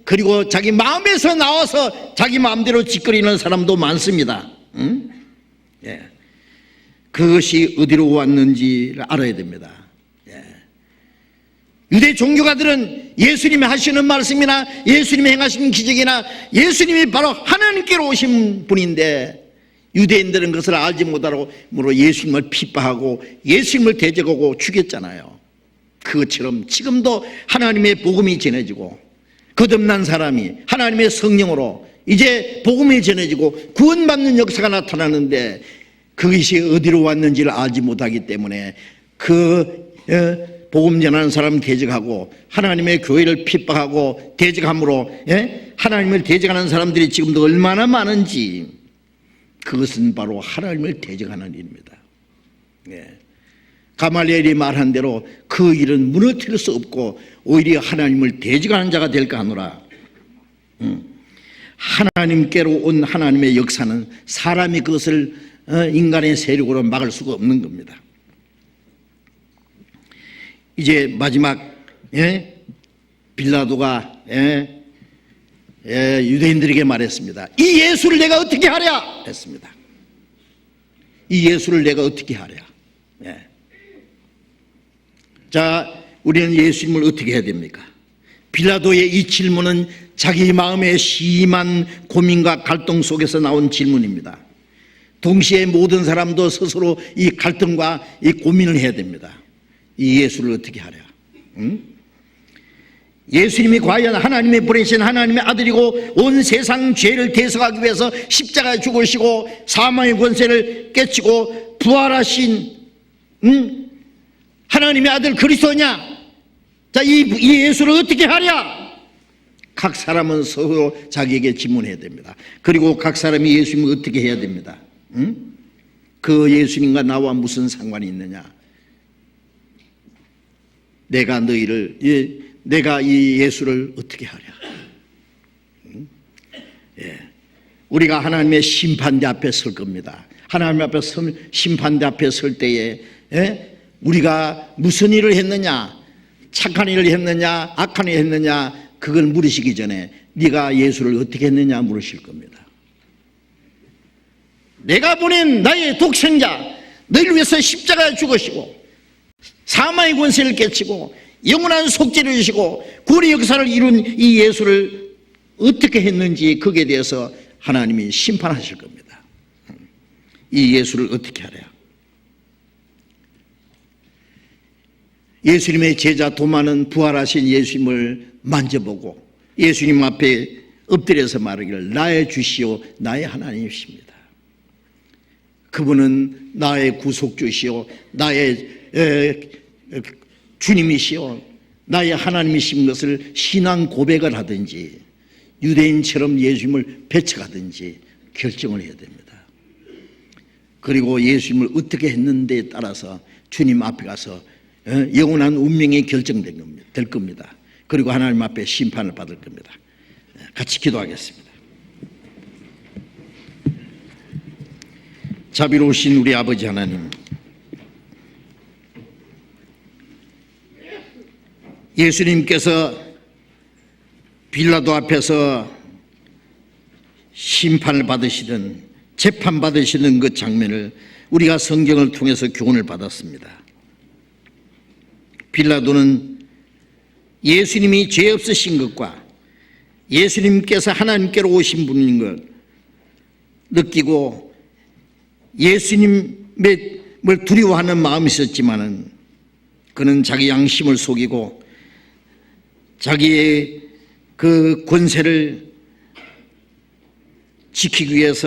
그리고 자기 마음에서 나와서 자기 마음대로 짓거리는 사람도 많습니다. 그것이 어디로 왔는지를 알아야 됩니다. 유대 종교가들은 예수님이 하시는 말씀이나 예수님이 행하신 기적이나 예수님이 바로 하나님께로 오신 분인데 유대인들은 그것을 알지 못하므로 예수님을 핍박하고 예수님을 대적하고 죽였잖아요. 그것처럼 지금도 하나님의 복음이 전해지고 거듭난 사람이 하나님의 성령으로 이제 복음이 전해지고 구원받는 역사가 나타나는데 그것이 어디로 왔는지를 알지 못하기 때문에 복음 전하는 사람 대적하고 하나님의 교회를 핍박하고 대적함으로 하나님을 대적하는 사람들이 지금도 얼마나 많은지, 그것은 바로 하나님을 대적하는 일입니다. 가말리엘이 말한 대로 그 일은 무너뜨릴 수 없고 오히려 하나님을 대적하는 자가 될까 하노라. 하나님께로 온 하나님의 역사는 사람이 그것을 인간의 세력으로 막을 수가 없는 겁니다. 이제 마지막 빌라도가 유대인들에게 말했습니다. 이 예수를 내가 어떻게 하랴 했습니다. 이 예수를 내가 어떻게 하랴. 자, 우리는 예수님을 어떻게 해야 됩니까? 빌라도의 이 질문은 자기 마음의 심한 고민과 갈등 속에서 나온 질문입니다. 동시에 모든 사람도 스스로 이 갈등과 이 고민을 해야 됩니다. 이 예수를 어떻게 하랴. 예수님이 과연 하나님의 보내신 하나님의 아들이고 온 세상 죄를 대속하기 위해서 십자가에 죽으시고 사망의 권세를 깨치고 부활하신 하나님의 아들 그리스도냐? 자, 이 예수를 어떻게 하랴? 각 사람은 서로 자기에게 질문해야 됩니다. 그리고 각 사람이 예수님을 어떻게 해야 됩니다. 그 예수님과 나와 무슨 상관이 있느냐? 내가 이 예수를 어떻게 하랴? 우리가 하나님의 심판대 앞에 설 겁니다. 하나님 앞에 심판대 앞에 설 때에 우리가 무슨 일을 했느냐, 착한 일을 했느냐, 악한 일을 했느냐, 그걸 물으시기 전에 네가 예수를 어떻게 했느냐 물으실 겁니다. 내가 보낸 나의 독생자, 너희를 위해서 십자가에 죽으시고 사망의 권세를 깨치고 영원한 속죄를 주시고 구원의 역사를 이룬 이 예수를 어떻게 했는지 거기에 대해서 하나님이 심판하실 겁니다. 이 예수를 어떻게 하랴? 예수님의 제자 도마는 부활하신 예수님을 만져보고 예수님 앞에 엎드려서 말하기를 나의 주시오 나의 하나님이십니다. 그분은 나의 구속주시오 나의 주님이시오 나의 하나님이신 것을 신앙 고백을 하든지 유대인처럼 예수님을 배척하든지 결정을 해야 됩니다. 그리고 예수님을 어떻게 했는데에 따라서 주님 앞에 가서 영원한 운명이 결정될 겁니다. 그리고 하나님 앞에 심판을 받을 겁니다. 같이 기도하겠습니다. 자비로우신 우리 아버지 하나님, 예수님께서 빌라도 앞에서 심판을 받으시던 재판받으시는 그 장면을 우리가 성경을 통해서 교훈을 받았습니다. 빌라도는 예수님이 죄 없으신 것과 예수님께서 하나님께로 오신 분인 걸 느끼고 예수님을 두려워하는 마음이 있었지만은 그는 자기 양심을 속이고 자기의 그 권세를 지키기 위해서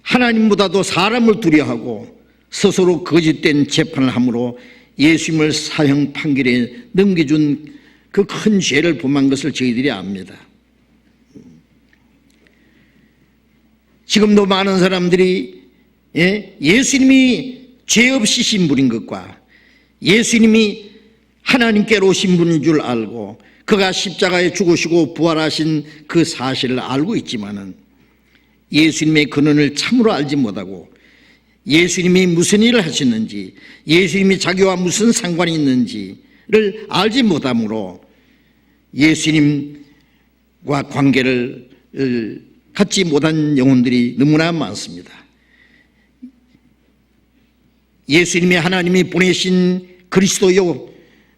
하나님보다도 사람을 두려워하고 스스로 거짓된 재판을 함으로 예수님을 사형 판결에 넘겨준 그 큰 죄를 범한 것을 저희들이 압니다. 지금도 많은 사람들이 예수님이 죄 없으신 분인 것과 예수님이 하나님께로 오신 분인 줄 알고 그가 십자가에 죽으시고 부활하신 그 사실을 알고 있지만은 예수님의 근원을 참으로 알지 못하고 예수님이 무슨 일을 하셨는지 예수님이 자기와 무슨 상관이 있는지를 알지 못함으로 예수님과 관계를 갖지 못한 영혼들이 너무나 많습니다. 예수님이 하나님이 보내신 그리스도요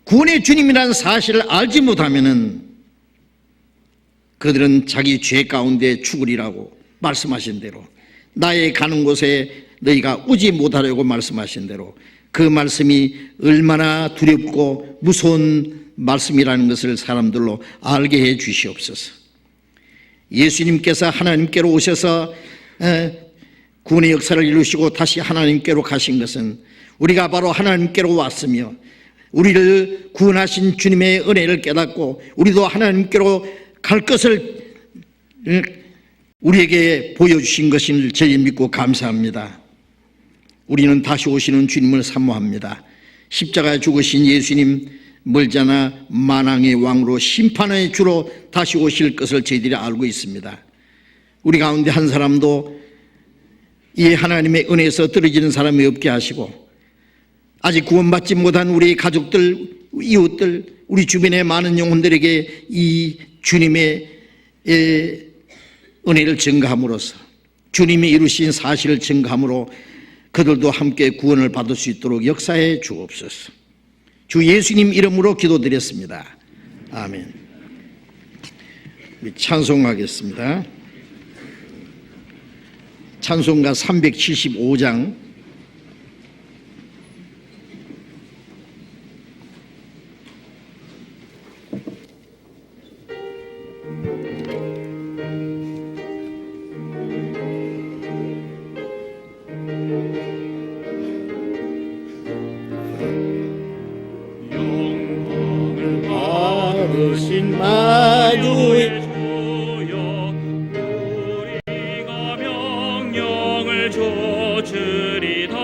구원의 주님이라는 사실을 알지 못하면은 그들은 자기 죄 가운데 죽으리라고 말씀하신 대로 나의 가는 곳에 너희가 오지 못하려고 말씀하신 대로 그 말씀이 얼마나 두렵고 무서운 말씀이라는 것을 사람들로 알게 해 주시옵소서. 예수님께서 하나님께로 오셔서 구원의 역사를 이루시고 다시 하나님께로 가신 것은 우리가 바로 하나님께로 왔으며 우리를 구원하신 주님의 은혜를 깨닫고 우리도 하나님께로 갈 것을 우리에게 보여주신 것을 저희 믿고 감사합니다. 우리는 다시 오시는 주님을 사모합니다. 십자가에 죽으신 예수님 멀잖아 만왕의 왕으로 심판의 주로 다시 오실 것을 저희들이 알고 있습니다. 우리 가운데 한 사람도 이 하나님의 은혜에서 떨어지는 사람이 없게 하시고 아직 구원받지 못한 우리 가족들, 이웃들, 우리 주변의 많은 영혼들에게 이 주님의 은혜를 증가함으로써 주님이 이루신 사실을 증가함으로 그들도 함께 구원을 받을 수 있도록 역사해 주옵소서. 주 예수님 이름으로 기도드렸습니다. 아멘. 찬송하겠습니다. 찬송가 375장 받으신 마주의 주여 우리가 명령을 조치리다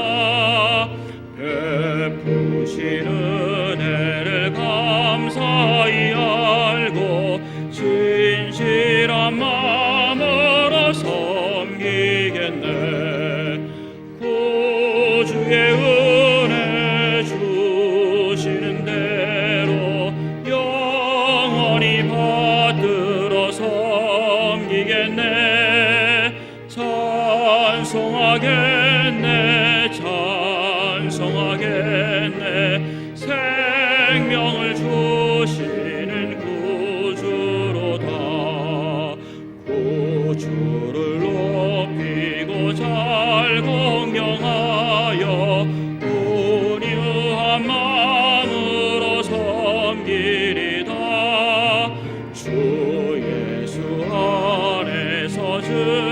베푸신 은혜를 감사히 알고 진실한 마음으로 섬기겠네 구주의 은혜 주시는 대로 영원히 받들어 섬기겠네 찬송하겠네 찬송하겠네 생명을 주시는 구주로다 구주를 높이고 잘 공경하여 온유한 마음으로 섬기리다 주 예수 안에서 즐거워하며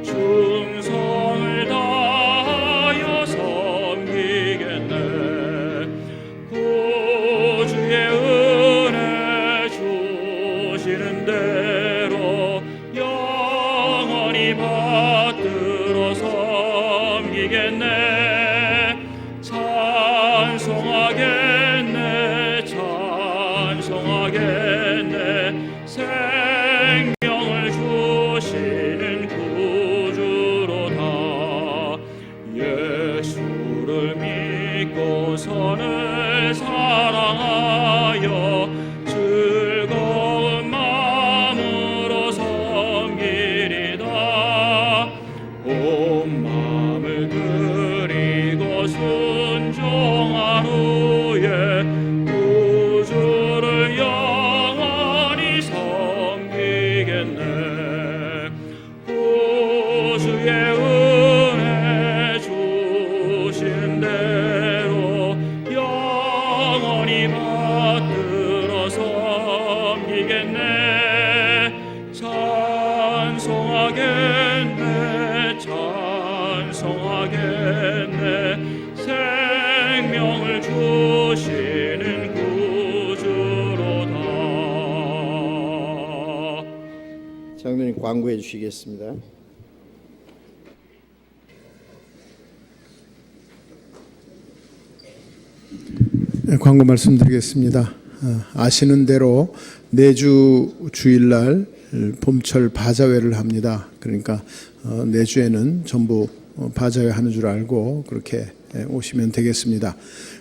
충성을 다하여 섬기겠네 구주의 은혜 주시는 대로 영원히 받들어 섬기겠네 찬송하겠네 찬송하겠네 생명을 주시는 구주로다 예수를 믿고서는 사랑하여 즐거운 마음으로 섬기리다 온 마음을 드리고 순종한 후에 구주를 영원히 섬기겠네 구주의 은혜 주신 대로 영원히 받들어 섬기겠네 찬송하겠네 찬송하겠네 생명을 주시는 구주로다. 장로님 광고해 주시겠습니다. 광고 말씀드리겠습니다. 아시는 대로 내주 주일날 봄철 바자회를 합니다. 그러니까 내주에는 전부 바자회 하는 줄 알고 그렇게 오시면 되겠습니다.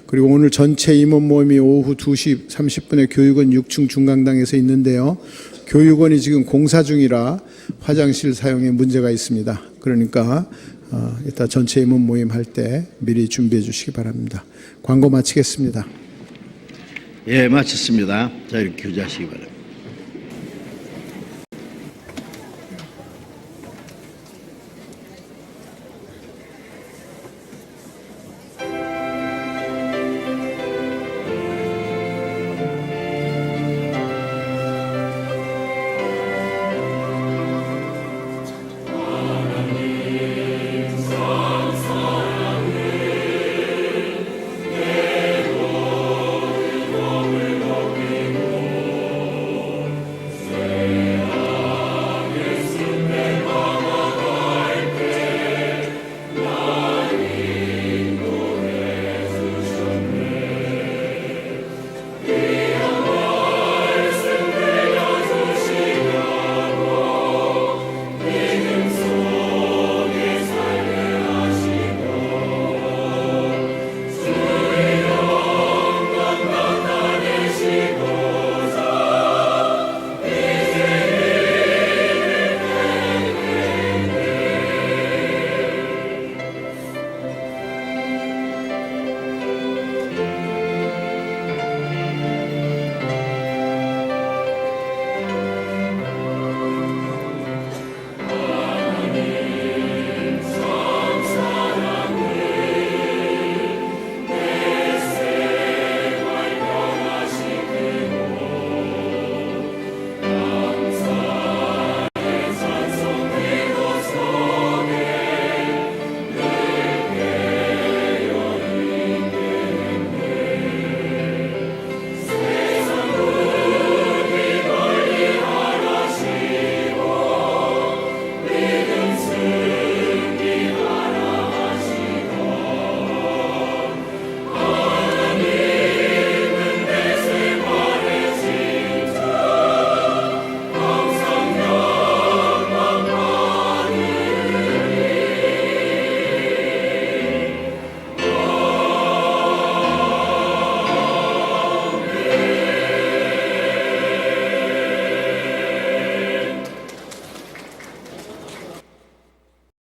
그리고 오늘 전체 임원 모임이 오후 2시 30분에 교육원 6층 중강당에서 있는데요. 교육원이 지금 공사 중이라 화장실 사용에 문제가 있습니다. 그러니까 이따 전체 임원 모임 할 때 미리 준비해 주시기 바랍니다. 광고 마치겠습니다. 예, 마쳤습니다. 자, 이렇게 교제하시기 바랍니다.